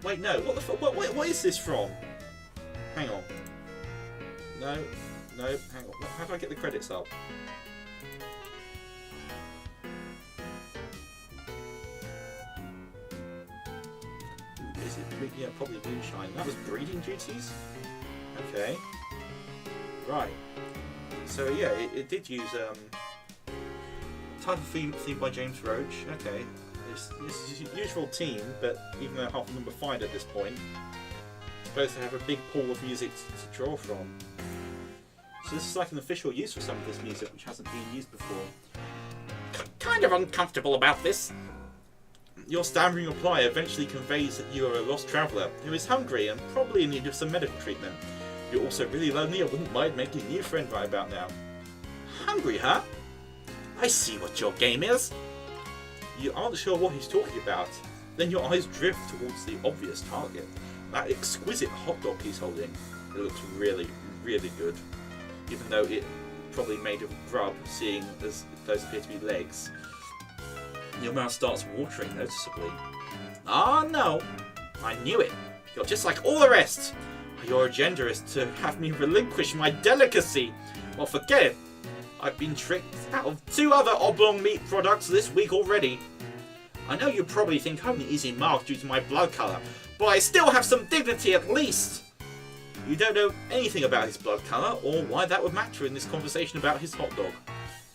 Wait, no. What the fuck? What is this from? Hang on. No, hang on. How do I get the credits up? Is it? Yeah, probably Moonshine. That was Breeding Duties? Okay. Right. So yeah, it did use title theme by James Roach. Okay, it's usual team, but even though half of them were fired at this point, it's supposed to have a big pool of music to draw from. So this is like an official use for some of this music, which hasn't been used before. Kind of uncomfortable about this. Your stammering reply eventually conveys that you are a lost traveller who is hungry and probably in need of some medical treatment. You're also really lonely and wouldn't mind making a new friend right about now. Hungry, huh? I see what your game is. You aren't sure what he's talking about. Then your eyes drift towards the obvious target. That exquisite hot dog he's holding. It looks really, really good. Even though it's probably made of grub, seeing as those appear to be legs. Your mouth starts watering noticeably. Ah, no. I knew it. You're just like all the rest. Your agenda is to have me relinquish my delicacy. Well, forget it. I've been tricked out of 2 other oblong meat products this week already. I know you probably think I'm an easy mark due to my blood colour, but I still have some dignity at least. You don't know anything about his blood colour or why that would matter in this conversation about his hot dog.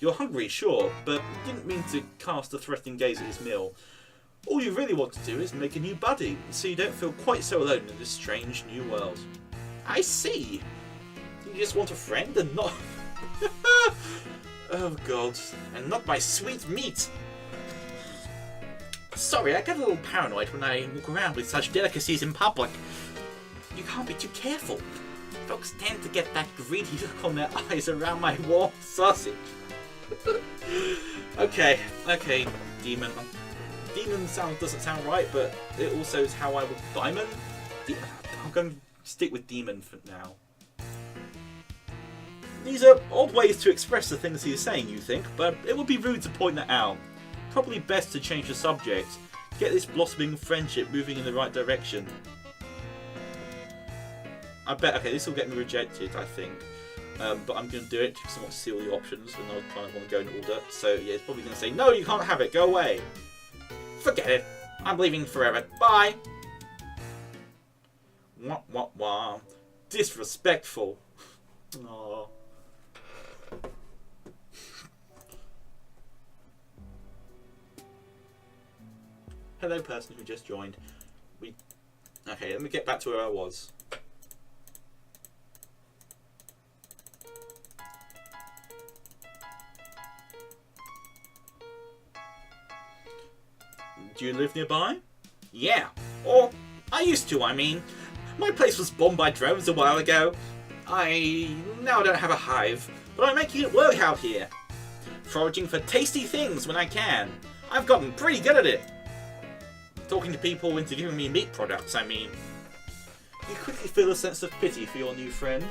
You're hungry, sure, but you didn't mean to cast a threatening gaze at his meal. All you really want to do is make a new buddy, so you don't feel quite so alone in this strange new world. I see. You just want a friend and not... Oh god, and not my sweet meat! Sorry, I get a little paranoid when I walk around with such delicacies in public. You can't be too careful. Folks tend to get that greedy look on their eyes around my warm sausage. Okay, demon. Demon doesn't sound right, but it also is how I would... Diamond? I'm going to stick with demon for now. These are odd ways to express the things he's saying, you think, but it would be rude to point that out. Probably best to change the subject. Get this blossoming friendship moving in the right direction. I bet, okay, this will get me rejected, I think. But I'm going to do it because I want to see all the options and I kind of want to go in order. So yeah, it's probably going to say, no, you can't have it, go away. Forget it. I'm leaving forever. Bye. Wah, wah, wah. Disrespectful. Aww. Hello, person who just joined. Okay, let me get back to where I was. Do you live nearby? Yeah. Or, I used to, I mean. My place was bombed by drones a while ago. I now don't have a hive, but I'm making it work out here. Foraging for tasty things when I can. I've gotten pretty good at it. Talking to people into giving me meat products, I mean. You quickly feel a sense of pity for your new friend.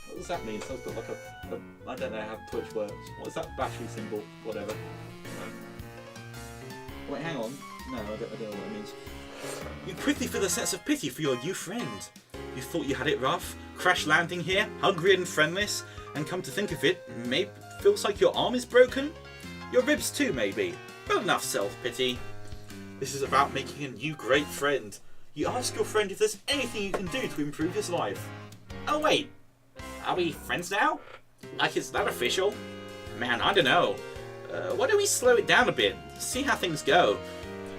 What does that mean? So it's got like I don't know how Twitch works. What is that battery symbol? Whatever. Wait, hang on. No, I don't know what it means. You quickly feel a sense of pity for your new friend. You thought you had it rough, crash landing here, hungry and friendless, and come to think of it, maybe feels like your arm is broken? Your ribs too, maybe. But enough self-pity. This is about making a new great friend. You ask your friend if there's anything you can do to improve his life. Oh wait, are we friends now? Like it's that official? Man, I don't know. Why don't we slow it down a bit, see how things go?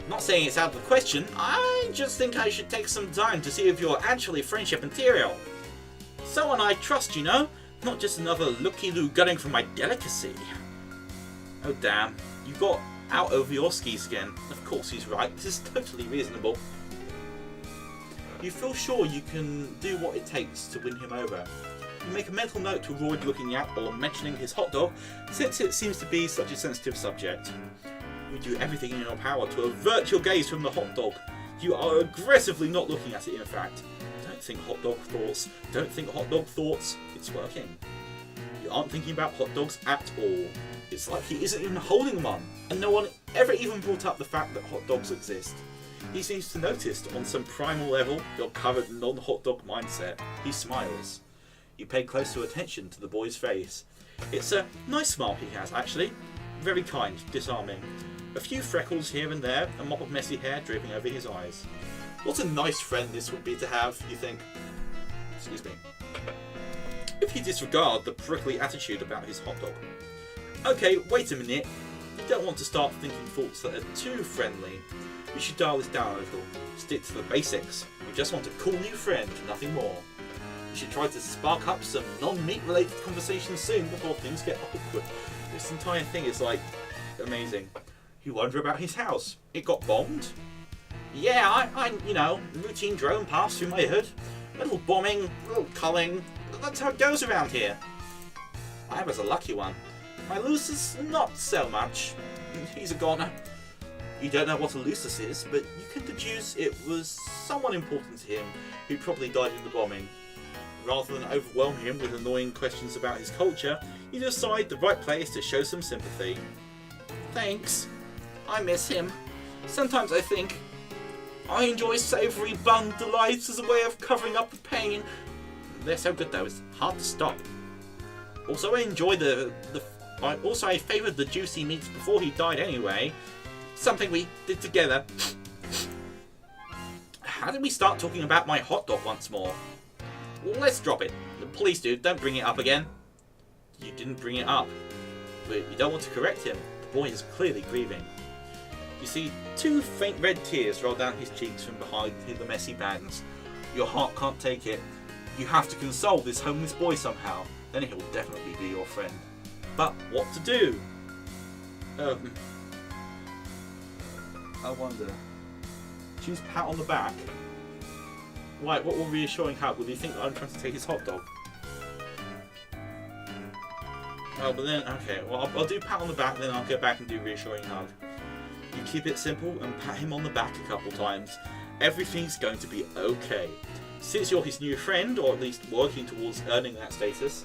Not saying it's out of the question, I just think I should take some time to see if you're actually friendship material. Someone I trust, you know? Not just another looky-loo gunning for my delicacy. Oh damn, you got out over your skis again. Of course he's right, this is totally reasonable. You feel sure you can do what it takes to win him over. You make a mental note to avoid looking at or mentioning his hot dog, since it seems to be such a sensitive subject. You do everything in your power to avert your gaze from the hot dog. You are aggressively not looking at it, in fact. Don't think hot dog thoughts. Don't think hot dog thoughts. It's working. You aren't thinking about hot dogs at all. It's like he isn't even holding one, and no one ever even brought up the fact that hot dogs exist. He seems to notice on some primal level your current non-hot dog mindset. He smiles. You pay closer attention to the boy's face. It's a nice smile he has, actually. Very kind, disarming. A few freckles here and there, a mop of messy hair draping over his eyes. What a nice friend this would be to have, you think. Excuse me. If you disregard the prickly attitude about his hot dog. Okay, wait a minute. You don't want to start thinking thoughts that are too friendly. You should dial this down a little. Stick to the basics. You just want a cool new friend, nothing more. You should try to spark up some non-meat related conversations soon before things get awkward. This entire thing is like amazing. You wonder about his house. It got bombed? Yeah, I you know, routine drone passed through my hood. A little bombing, a little culling. That's how it goes around here. I was a lucky one. My Lucis, not so much. He's a goner. You don't know what a Lucis is, but you can deduce it was someone important to him who probably died in the bombing. Rather than overwhelm him with annoying questions about his culture, you decide the right place to show some sympathy. Thanks. I miss him. Sometimes I think I enjoy savoury bun delights as a way of covering up the pain. They're so good though, it's hard to stop. Also, I enjoy I favoured the juicy meats before he died anyway. Something we did together. How did we start talking about my hot dog once more? Let's drop it. Please do, don't bring it up again. You didn't bring it up. But you don't want to correct him. The boy is clearly grieving. You see two faint red tears roll down his cheeks from behind the messy bangs. Your heart can't take it. You have to console this homeless boy somehow. then he'll definitely be your friend. But what to do? I wonder. Choose pat on the back. Why? What will reassuring hug? Will he think that I'm trying to take his hot dog? Oh, but then, okay, well, I'll do pat on the back, then I'll go back and do reassuring hug. You keep it simple and pat him on the back a couple times. Everything's going to be okay. Since you're his new friend, or at least working towards earning that status,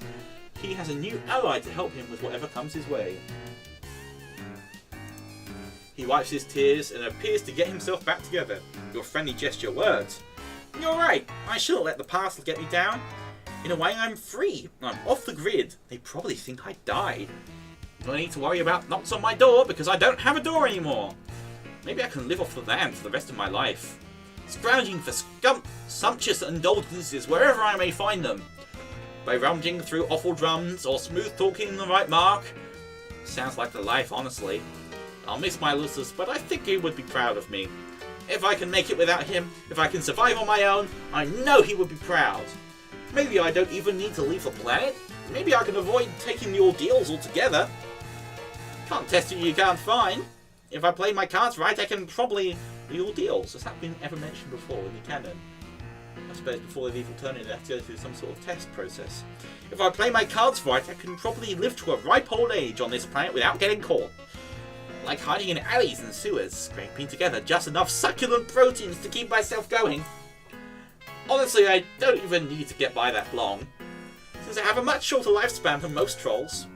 he has a new ally to help him with whatever comes his way. He wipes his tears and appears to get himself back together. Your friendly gesture words. You're right, I shouldn't let the past get me down. In a way, I'm free. I'm off the grid. They probably think I died. I don't need to worry about knocks on my door because I don't have a door anymore. Maybe I can live off the land for the rest of my life. Scrounging for sumptuous indulgences wherever I may find them. By rummaging through awful drums or smooth talking the right mark. Sounds like the life, honestly. I'll miss my Lucius, but I think he would be proud of me. If I can make it without him, if I can survive on my own, I know he would be proud. Maybe I don't even need to leave the planet. Maybe I can avoid taking the ordeals altogether. Can't test it you can't find. If I play my cards right, I can probably... The ordeals, has that been ever mentioned before in the canon? I suppose before they leave Alternative, they have to go through some sort of test process. If I play my cards right, I can probably live to a ripe old age on this planet without getting caught. Like hiding in alleys and sewers, scraping together just enough succulent proteins to keep myself going. Honestly, I don't even need to get by that long, since I have a much shorter lifespan than most trolls.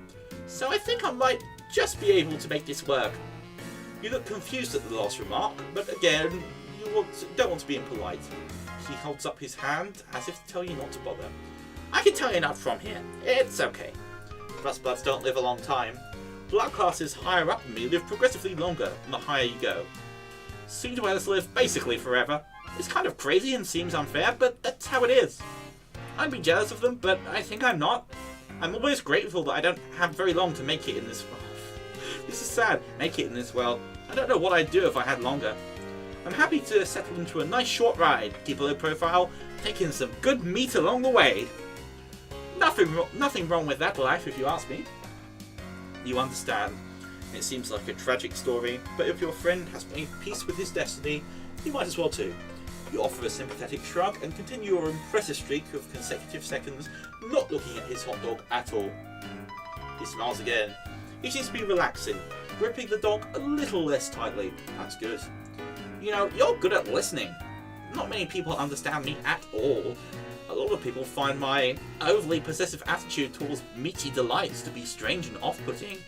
So I think I might just be able to make this work. You look confused at the last remark, but again, you don't want to be impolite. He holds up his hand as if to tell you not to bother. I can tell you enough from here. It's okay. Rustbloods don't live a long time. Blood classes higher up than me live progressively longer the higher you go. Seem dwellers live basically forever. It's kind of crazy and seems unfair, but that's how it is. I'd be jealous of them, but I think I'm not. I'm always grateful that I don't have very long to make it in this world. This is sad. Make it in this world. I don't know what I'd do if I had longer. I'm happy to settle into a nice short ride, keep a low profile, taking some good meat along the way. Nothing wrong with that life, if you ask me. You understand. It seems like a tragic story, but if your friend has made peace with his destiny, you might as well too. You offer a sympathetic shrug and continue your impressive streak of consecutive seconds, not looking at his hot dog at all. He smiles again. He seems to be relaxing, gripping the dog a little less tightly. That's good. You know, you're good at listening. Not many people understand me at all. A lot of people find my overly possessive attitude towards meaty delights to be strange and off-putting.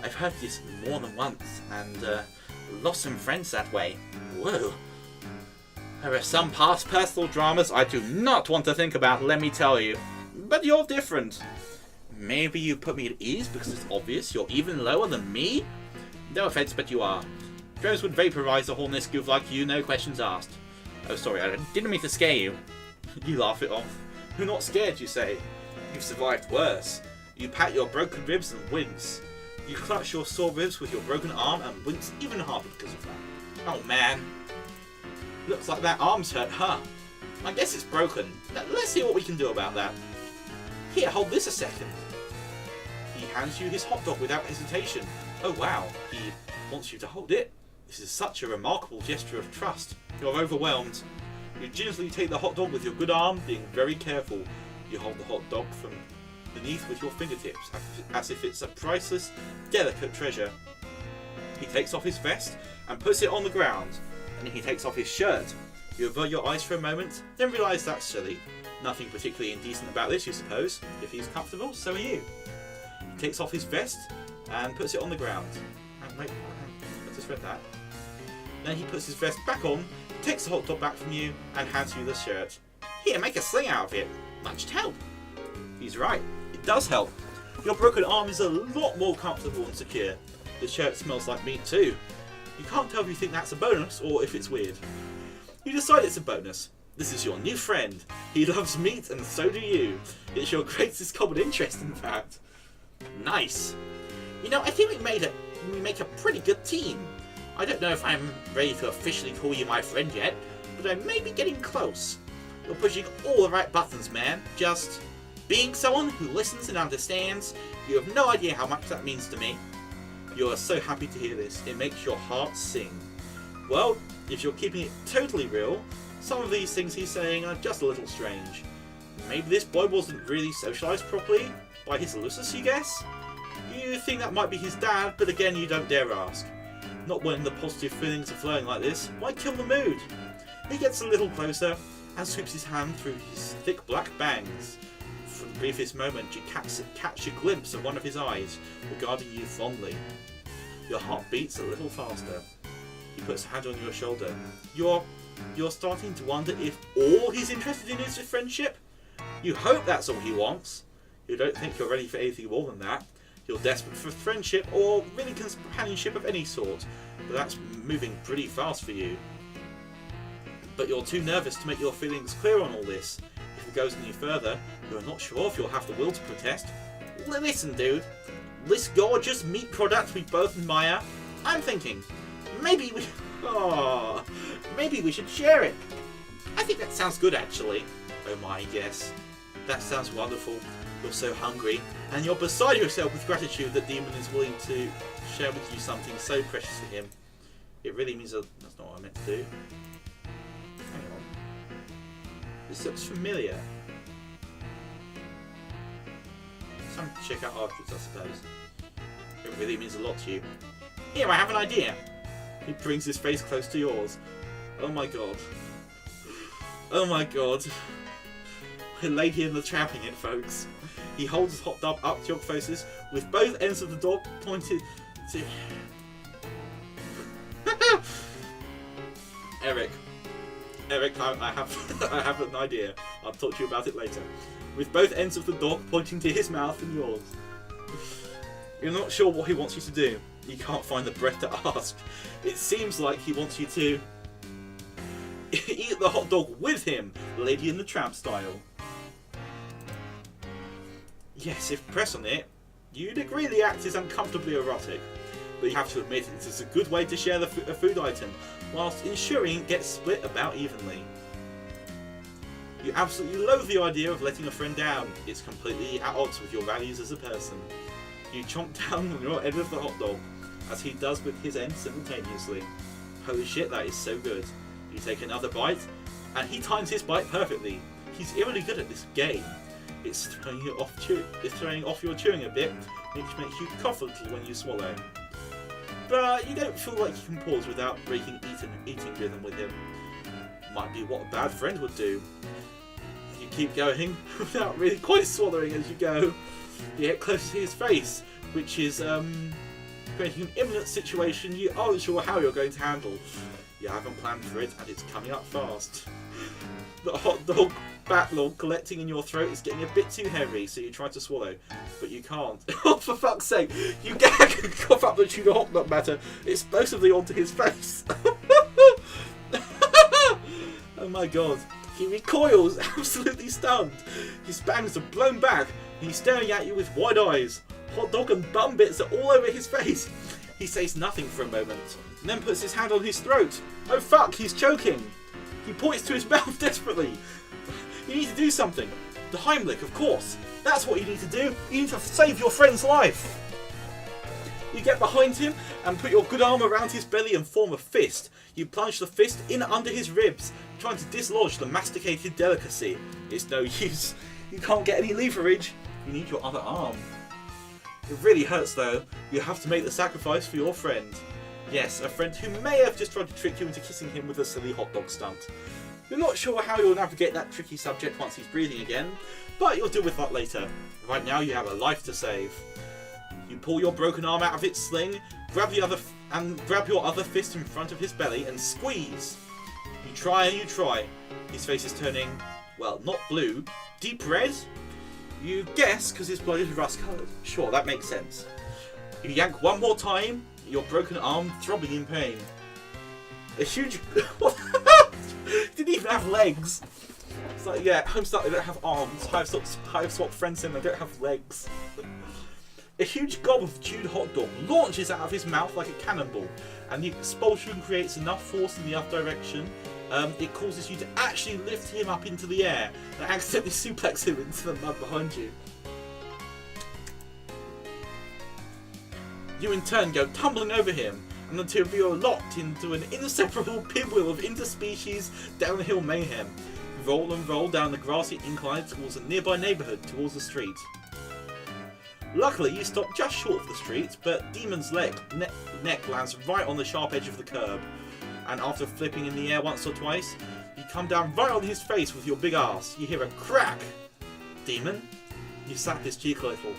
I've heard this more than once, and lost some friends that way. Whoa. There are some past personal dramas I do not want to think about, let me tell you. But you're different. Maybe you put me at ease because it's obvious you're even lower than me? No offense, but you are. Drones would vaporize a hornless goof like you, no questions asked. Oh, sorry, I didn't mean to scare you. You laugh it off. You're not scared, you say. You've survived worse. You pat your broken ribs and wince. You clutch your sore ribs with your broken arm and wince even harder because of that. Oh man. Looks like that arm's hurt, huh? I guess it's broken. Let's see what we can do about that. Here, hold this a second. He hands you his hot dog without hesitation. Oh wow, he wants you to hold it. This is such a remarkable gesture of trust. You're overwhelmed. You gingerly take the hot dog with your good arm, being very careful. You hold the hot dog from beneath with your fingertips, as if it's a priceless, delicate treasure. He takes off his vest and puts it on the ground. And then he takes off his shirt. You avert your eyes for a moment, then realise that's silly. Nothing particularly indecent about this, you suppose. If he's comfortable, so are you. He takes off his vest and puts it on the ground. Wait, I just read that. Then he puts his vest back on, takes the hot dog back from you, and hands you the shirt. Here, make a sling out of it. Much help. He's right. It does help. Your broken arm is a lot more comfortable and secure. The shirt smells like meat too. You can't tell if you think that's a bonus or if it's weird. You decide it's a bonus. This is your new friend. He loves meat and so do you. It's your greatest common interest, in fact. Nice. You know, I think we make a pretty good team. I don't know if I'm ready to officially call you my friend yet, but I may be getting close. You're pushing all the right buttons, man. Just Being someone who listens and understands, you have no idea how much that means to me. You are so happy to hear this. It makes your heart sing. Well, if you're keeping it totally real, some of these things he's saying are just a little strange. Maybe this boy wasn't really socialised properly by his Lucis, you guess? You think that might be his dad, but again, you don't dare ask. Not when the positive feelings are flowing like this. Why kill the mood? He gets a little closer and sweeps his hand through his thick black bangs. For the briefest moment, you catch a glimpse of one of his eyes, regarding you fondly. Your heart beats a little faster. He puts a hand on your shoulder. You're starting to wonder if all he's interested in is a friendship? You hope that's all he wants. You don't think you're ready for anything more than that. You're desperate for friendship or really companionship of any sort, but that's moving pretty fast for you. But you're too nervous to make your feelings clear on all this. If it goes any further, you're not sure if you'll have the will to protest. Listen, dude. This gorgeous meat product we both admire, I'm thinking, maybe we should share it. I think that sounds good, actually. Oh my, yes. That sounds wonderful. You're so hungry, and you're beside yourself with gratitude that Demon is willing to share with you something so precious to him. It really means that's not what I meant to do. Hang on. This looks familiar. Something to check out afterwards, I suppose. It really means a lot to you. Here, I have an idea. He brings his face close to yours. Oh my god. Oh my god. We're Lady and the Tramping it, folks. He holds his hot dog up to your faces with both ends of the dog pointed to... Eric, I have an idea. I'll talk to you about it later. With both ends of the dog pointing to his mouth and yours. You're not sure what he wants you to do. You can't find the breath to ask. It seems like he wants you to eat the hot dog with him, Lady and the Tramp style. Yes, if pressed on it, you'd agree the act is uncomfortably erotic. But you have to admit it is a good way to share a food item, whilst ensuring it gets split about evenly. You absolutely loathe the idea of letting a friend down. It's completely at odds with your values as a person. You chomp down on your end of the hot dog, as he does with his end simultaneously. Holy shit, that is so good. You take another bite, and he times his bite perfectly. He's eerily good at this game. It's throwing off your chewing a bit, which makes you cough a little when you swallow. But you don't feel like you can pause without breaking eating rhythm with him. Might be what a bad friend would do. You keep going without really quite swallowing as you go. You get close to his face, which is creating an imminent situation you aren't sure how you're going to handle. You haven't planned for it, and it's coming up fast. The hot dog backlog collecting in your throat is getting a bit too heavy, so you try to swallow, but you can't. Oh, for fuck's sake! You gag and cough up the tuna hot dog batter explosively onto his face. Oh my god. He recoils, absolutely stunned. His bangs are blown back, and he's staring at you with wide eyes. Hot dog and bum bits are all over his face. He says nothing for a moment, and then puts his hand on his throat. Oh fuck, he's choking. He points to his mouth desperately. You need to do something. The Heimlich, of course. That's what you need to do. You need to save your friend's life. You get behind him and put your good arm around his belly and form a fist. You plunge the fist in under his ribs, trying to dislodge the masticated delicacy. It's no use. You can't get any leverage. You need your other arm. It really hurts though. You have to make the sacrifice for your friend. Yes, a friend who may have just tried to trick you into kissing him with a silly hot dog stunt. You're not sure how you'll navigate that tricky subject once he's breathing again, but you'll deal with that later. Right now you have a life to save. You pull your broken arm out of its sling, grab your other fist in front of his belly and squeeze. You try and you try. His face is turning, well, not blue, deep red? You guess because his blood is rust coloured. Sure, that makes sense. You yank one more time, your broken arm throbbing in pain. A huge... Didn't even have legs. It's like, yeah, Homestuck, they don't have arms. Hiveswap friends in, they don't have legs. A huge gob of chewed hot dog launches out of his mouth like a cannonball, and the expulsion creates enough force in the other direction it causes you to actually lift him up into the air and accidentally suplex him into the mud behind you. You in turn go tumbling over him, and the two of you are locked into an inseparable pinwheel of interspecies downhill mayhem. Roll and roll down the grassy incline towards a nearby neighbourhood, towards the street. Luckily, you stop just short of the street, but Demon's neck lands right on the sharp edge of the curb, and after flipping in the air once or twice, you come down right on his face with your big ass. You hear a crack. Demon? You slap his cheek a little.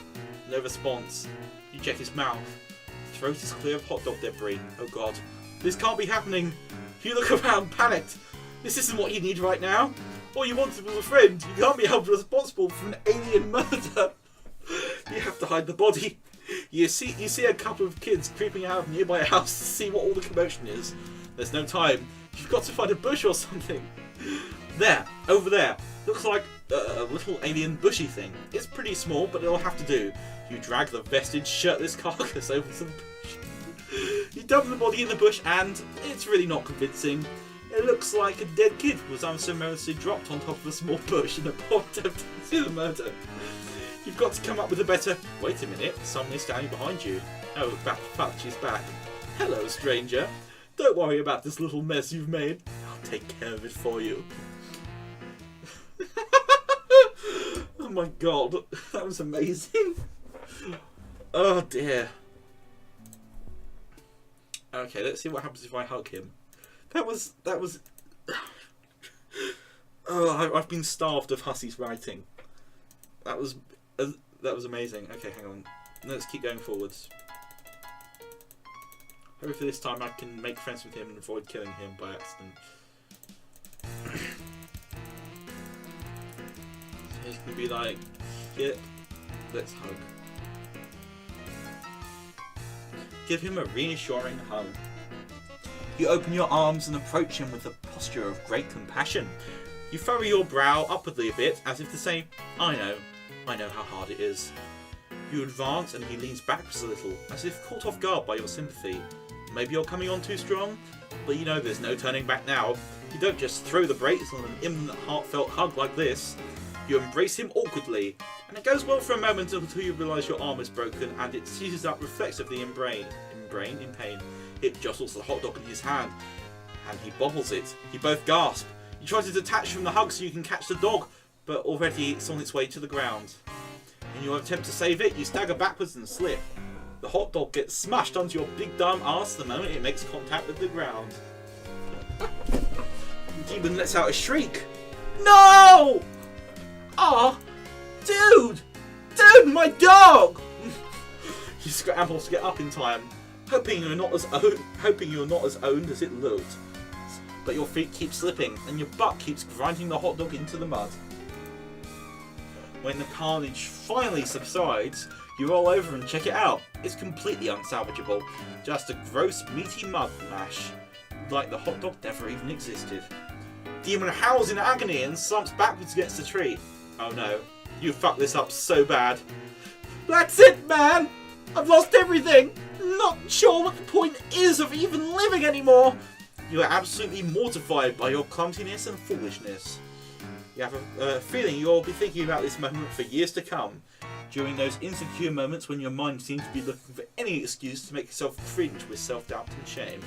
No response. You check his mouth. Throat is clear of hot dog debris. Oh god. This can't be happening. You look around, panicked. This isn't what you need right now. All you wanted was a friend. You can't be held responsible for an alien murder. You have to hide the body. You see a couple of kids creeping out of a nearby house to see what all the commotion is. There's no time. You've got to find a bush or something. There, over there. Looks like a little alien bushy thing. It's pretty small, but it'll have to do. You drag the vested, shirtless carcass over to the bush. You dump the body in the bush, and it's really not convincing. It looks like a dead kid was unceremoniously dropped on top of a small bush in a poor attempt to conceal the murder. You've got to come up with a better... Wait a minute, someone is standing behind you. Oh, fact, she's back. Hello, stranger. Don't worry about this little mess you've made. I'll take care of it for you. Oh my god, that was amazing. Oh dear. Okay, let's see what happens if I hug him. That was. Oh, I've been starved of Hussey's writing. That was amazing. Okay, hang on. Let's keep going forwards. Hopefully this time I can make friends with him and avoid killing him by accident. So he's gonna be like, yep, let's hug. Give him a reassuring hug. You open your arms and approach him with a posture of great compassion. You furrow your brow upwardly a bit, as if to say, I know how hard it is. You advance and he leans backwards a little, as if caught off guard by your sympathy. Maybe you're coming on too strong, but you know there's no turning back now. You don't just throw the brakes on an imminent heartfelt hug like this. You embrace him awkwardly, and it goes well for a moment until you realise your arm is broken and it seizes up reflexively in pain. It jostles the hot dog in his hand, and he bobbles it. You both gasp. You try to detach from the hug so you can catch the dog, but already it's on its way to the ground. In your attempt to save it, you stagger backwards and slip. The hot dog gets smashed onto your big dumb ass the moment it makes contact with the ground. Demon lets out a shriek. No! Ah, dude! Dude, my dog! You scramble to get up in time, hoping you're not as owned as it looked. But your feet keep slipping, and your butt keeps grinding the hot dog into the mud. When the carnage finally subsides, you roll over and check it out. It's completely unsalvageable. Just a gross, meaty mud mash. Like the hot dog never even existed. Demon howls in agony and slumps backwards against the tree. Oh no, you fucked this up so bad. That's it, man! I've lost everything! Not sure what the point is of even living anymore! You are absolutely mortified by your clumsiness and foolishness. You have a feeling you'll be thinking about this moment for years to come, during those insecure moments when your mind seems to be looking for any excuse to make yourself cringe with self-doubt and shame.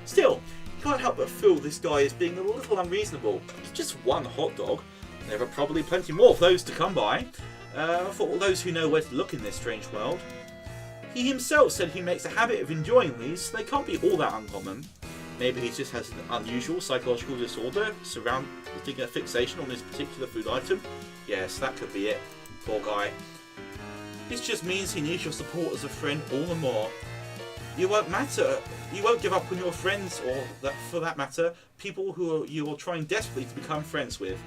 Still, you can't help but feel this guy is being a little unreasonable. It's just one hot dog. There are probably plenty more of those to come by, for all those who know where to look in this strange world. He himself said he makes a habit of enjoying these, so they can't be all that uncommon. Maybe he just has an unusual psychological disorder surrounding a fixation on this particular food item. Yes, that could be it. Poor guy. This just means he needs your support as a friend all the more. You won't give up on your friends, or for that matter, people who you are trying desperately to become friends with.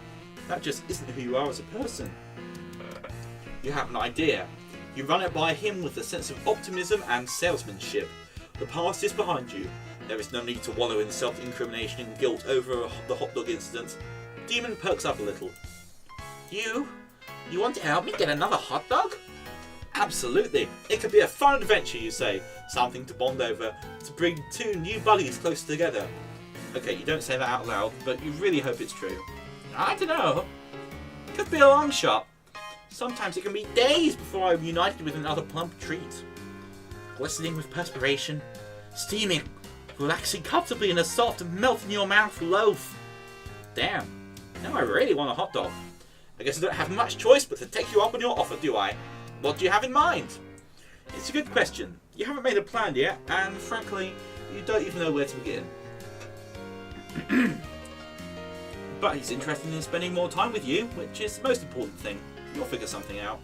That just isn't who you are as a person. You have an idea. You run it by him with a sense of optimism and salesmanship. The past is behind you. There is no need to wallow in self-incrimination and guilt over the hot dog incident. Demon perks up a little. You want to help me get another hot dog? Absolutely. It could be a fun adventure, you say. Something to bond over, to bring two new buddies closer together. Okay, you don't say that out loud, but you really hope it's true. I don't know. Could be a long shot. Sometimes it can be days before I'm united with another plump treat. Glistening with perspiration, steaming, relaxing comfortably in a soft, melt-in-your-mouth loaf. Damn, now I really want a hot dog. I guess I don't have much choice but to take you up on your offer, do I? What do you have in mind? It's a good question. You haven't made a plan yet, and frankly, you don't even know where to begin. But he's interested in spending more time with you, which is the most important thing. You'll figure something out.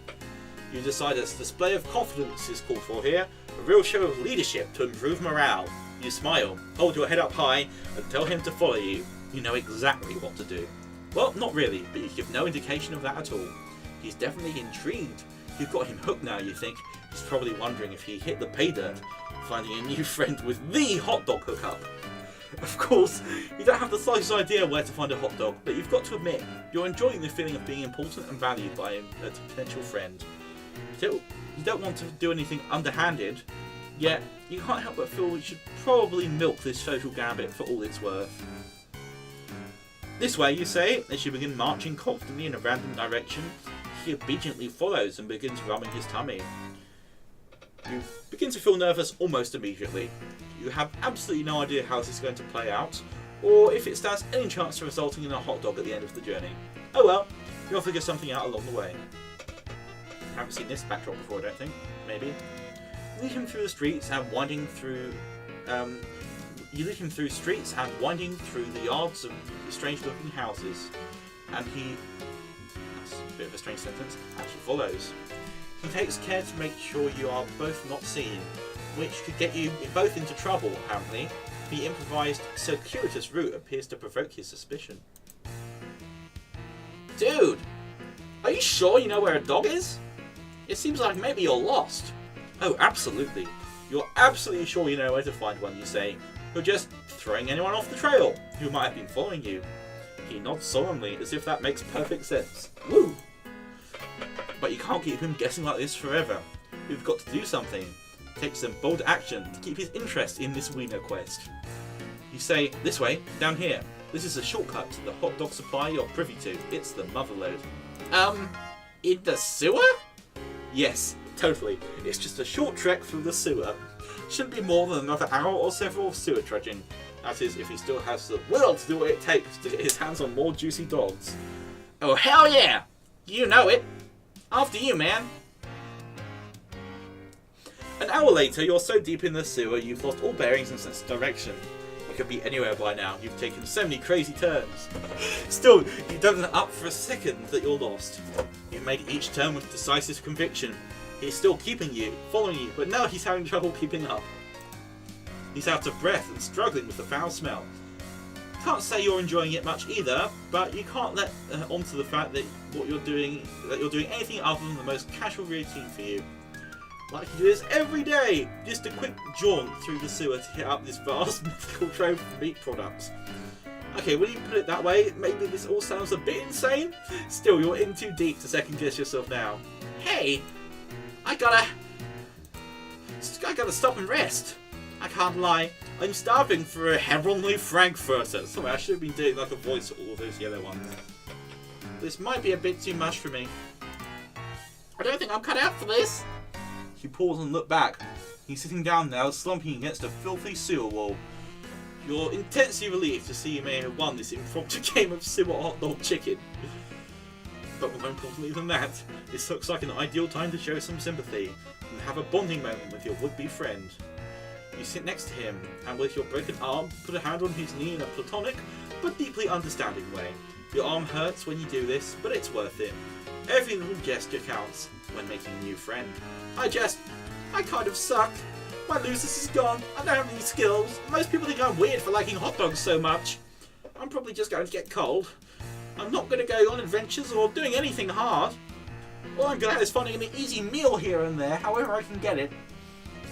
You decide a display of confidence is called for here, a real show of leadership to improve morale. You smile, hold your head up high, and tell him to follow you. You know exactly what to do. Well, not really, but you give no indication of that at all. He's definitely intrigued. You've got him hooked now, you think. He's probably wondering if he hit the pay dirt, finding a new friend with the hot dog hookup. Of course, you don't have the slightest idea where to find a hot dog, but you've got to admit, you're enjoying the feeling of being important and valued by a potential friend. Still, you don't want to do anything underhanded, yet you can't help but feel you should probably milk this social gambit for all it's worth. This way, you say, as you begin marching confidently in a random direction. He obediently follows and begins rubbing his tummy. You begin to feel nervous almost immediately. You have absolutely no idea how this is going to play out, or if it stands any chance of resulting in a hot dog at the end of the journey. Oh well, you'll figure something out along the way. I haven't seen this backdrop before, I don't think. Maybe. You lead him through the streets and winding through the yards of strange-looking houses, and he. That's a bit of a strange sentence. Actually follows. He takes care to make sure you are both not seen, which could get you both into trouble, apparently. The improvised, circuitous route appears to provoke his suspicion. Dude! Are you sure you know where a dog is? It seems like maybe you're lost. Oh, absolutely. You're absolutely sure you know where to find one, you say. You're just throwing anyone off the trail who might have been following you. He nods solemnly, as if that makes perfect sense. Woo! But you can't keep him guessing like this forever. You've got to do something. Take some bold action to keep his interest in this wiener quest. You say, this way, down here. This is a shortcut to the hot dog supply you're privy to. It's the motherlode. In the sewer? Yes, totally. It's just a short trek through the sewer. Shouldn't be more than another hour or several of sewer trudging. That is, if he still has the will to do what it takes to get his hands on more juicy dogs. Oh, hell yeah! You know it. After you, man. An hour later, you're so deep in the sewer you've lost all bearings and sense of direction. You could be anywhere by now. You've taken so many crazy turns. Still, you don't let up for a second that you're lost. You made each turn with decisive conviction. He's still keeping you, following you, but now he's having trouble keeping up. He's out of breath and struggling with the foul smell. Can't say you're enjoying it much either, but you can't let on to the fact that you're doing anything other than the most casual routine for you. Like you do this every day, just a quick jaunt through the sewer to hit up this vast mythical trove of meat products. Okay, when you put it that way, maybe this all sounds a bit insane. Still, you're in too deep to second guess yourself now. Hey, I gotta stop and rest. I can't lie, I'm starving for a heavenly frankfurter. Sorry, I should have been doing like a voice for all of those yellow ones. This might be a bit too much for me. I don't think I'm cut out for this. You pause and look back. He's sitting down now, slumping against a filthy sewer wall. You're intensely relieved to see you may have won this impromptu game of sewer hot dog chicken. But more importantly than that, this looks like an ideal time to show some sympathy and have a bonding moment with your would-be friend. You sit next to him, and with your broken arm, put a hand on his knee in a platonic, but deeply understanding way. Your arm hurts when you do this, but it's worth it. Every little gesture counts when making a new friend. I kind of suck. My losers is gone. I don't have any skills. Most people think I'm weird for liking hot dogs so much. I'm probably just going to get cold. I'm not going to go on adventures or doing anything hard. All I'm going to have is finding an easy meal here and there, however I can get it.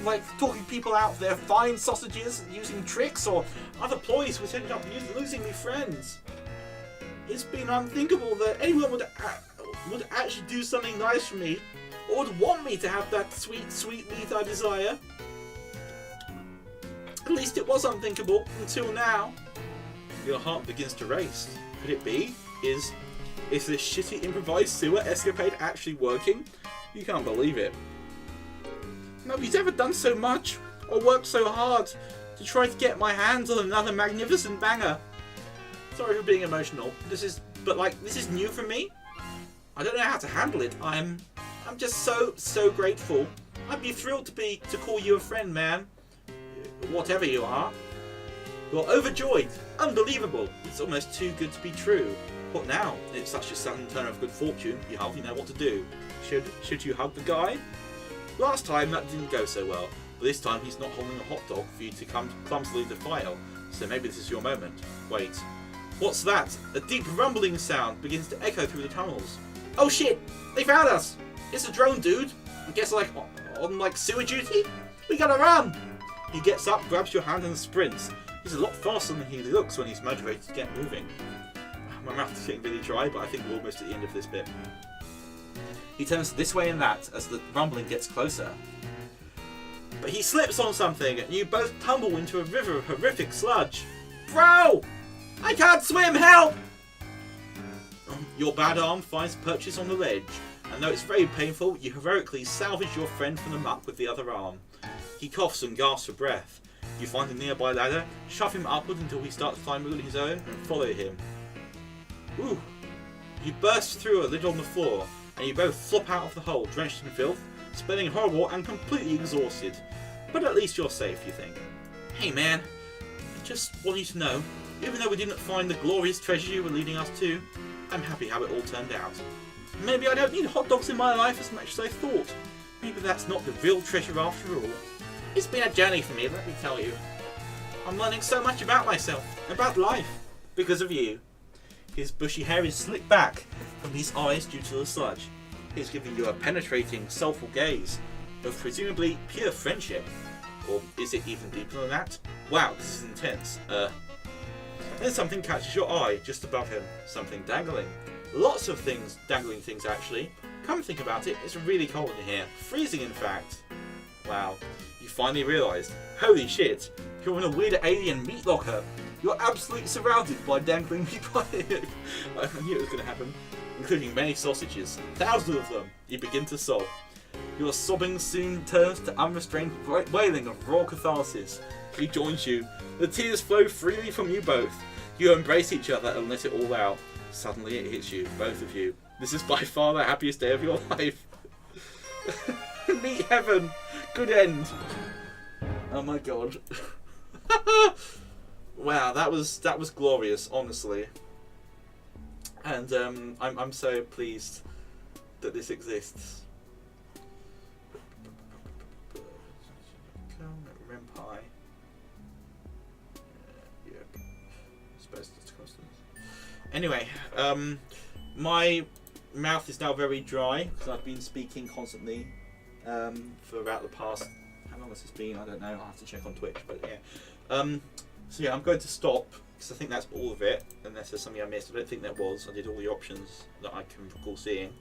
Like talking people out of their fine sausages, using tricks or other ploys which ended up losing me friends. It's been unthinkable that anyone would actually do something nice for me, or would want me to have that sweet, sweet meat I desire. At least it was unthinkable until now. Your heart begins to race. Could it be? Is this shitty improvised sewer escapade actually working? You can't believe it. Nobody's ever done so much or worked so hard to try to get my hands on another magnificent banger. Sorry for being emotional. This is new for me. I don't know how to handle it. I'm just so grateful. I'd be thrilled to call you a friend, man. Whatever you are. You're overjoyed. Unbelievable. It's almost too good to be true. What now? It's such a sudden turn of good fortune. You hardly know what to do. Should you hug the guy? Last time that didn't go so well. But this time he's not holding a hot dog for you to come clumsily defile. So maybe this is your moment. Wait. What's that? A deep rumbling sound begins to echo through the tunnels. Oh shit! They found us! It's a drone, dude. I guess on sewer duty? We gotta run! He gets up, grabs your hand and sprints. He's a lot faster than he looks when he's motivated to get moving. My mouth is getting really dry, but I think we're almost at the end of this bit. He turns this way and that as the rumbling gets closer. But he slips on something and you both tumble into a river of horrific sludge. Bro! I can't swim, help! Your bad arm finds purchase on the ledge, and though it's very painful, you heroically salvage your friend from the muck with the other arm. He coughs and gasps for breath. You find a nearby ladder, shove him upward until he starts climbing on his own, and follow him. Ooh. You burst through a lid on the floor, and you both flop out of the hole, drenched in filth, smelling horrible and completely exhausted. But at least you're safe, you think. Hey man, I just want you to know, even though we didn't find the glorious treasure you were leading us to, I'm happy how it all turned out. Maybe I don't need hot dogs in my life as much as I thought. Maybe that's not the real treasure after all. It's been a journey for me, let me tell you. I'm learning so much about myself, about life, because of you. His bushy hair is slicked back from his eyes due to the sludge. He's giving you a penetrating, soulful gaze of presumably pure friendship. Or is it even deeper than that? Wow, this is intense. Then something catches your eye just above him. Something dangling. Lots of things, dangling things actually. Come think about it, it's really cold in here. Freezing in fact. Wow. You finally realised. Holy shit. You're in a weird alien meat locker. You're absolutely surrounded by dangling meat pies. I knew it was going to happen. Including many sausages. Thousands of them. You begin to sob. Your sobbing soon turns to unrestrained wailing of raw catharsis. He joins you. The tears flow freely from you both. You embrace each other and let it all out. Suddenly it hits you, both of you. This is by far the happiest day of your life. Meet heaven. Good end. Oh my god. Wow, that was glorious, honestly. And I'm so pleased that this exists. Rempai. Yeah. I suppose that's constant. Anyway, my mouth is now very dry because I've been speaking constantly for about the past. How long has this been? I don't know. I'll have to check on Twitch, but yeah. So yeah, I'm going to stop because I think that's all of it. Unless there's something I missed, I don't think there was. I did all the options that I can recall seeing.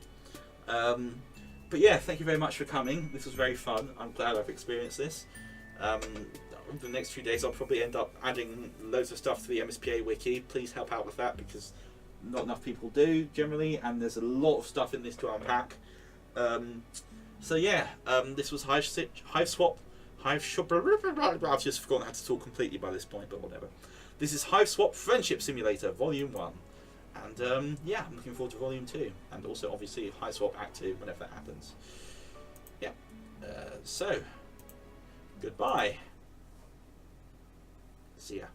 But yeah, thank you very much for coming. This was very fun. I'm glad I've experienced this. The next few days I'll probably end up adding loads of stuff to the MSPA wiki. Please help out with that because not enough people do generally, and there's a lot of stuff in this to unpack. So yeah, this was Hiveswap. I've just forgotten how to talk completely by this point, but whatever. This is Hiveswap Friendship Simulator Volume 1. And yeah, I'm looking forward to Volume 2. And also, obviously, Hiveswap Act 2, whenever that happens. Yeah. So, goodbye. See ya.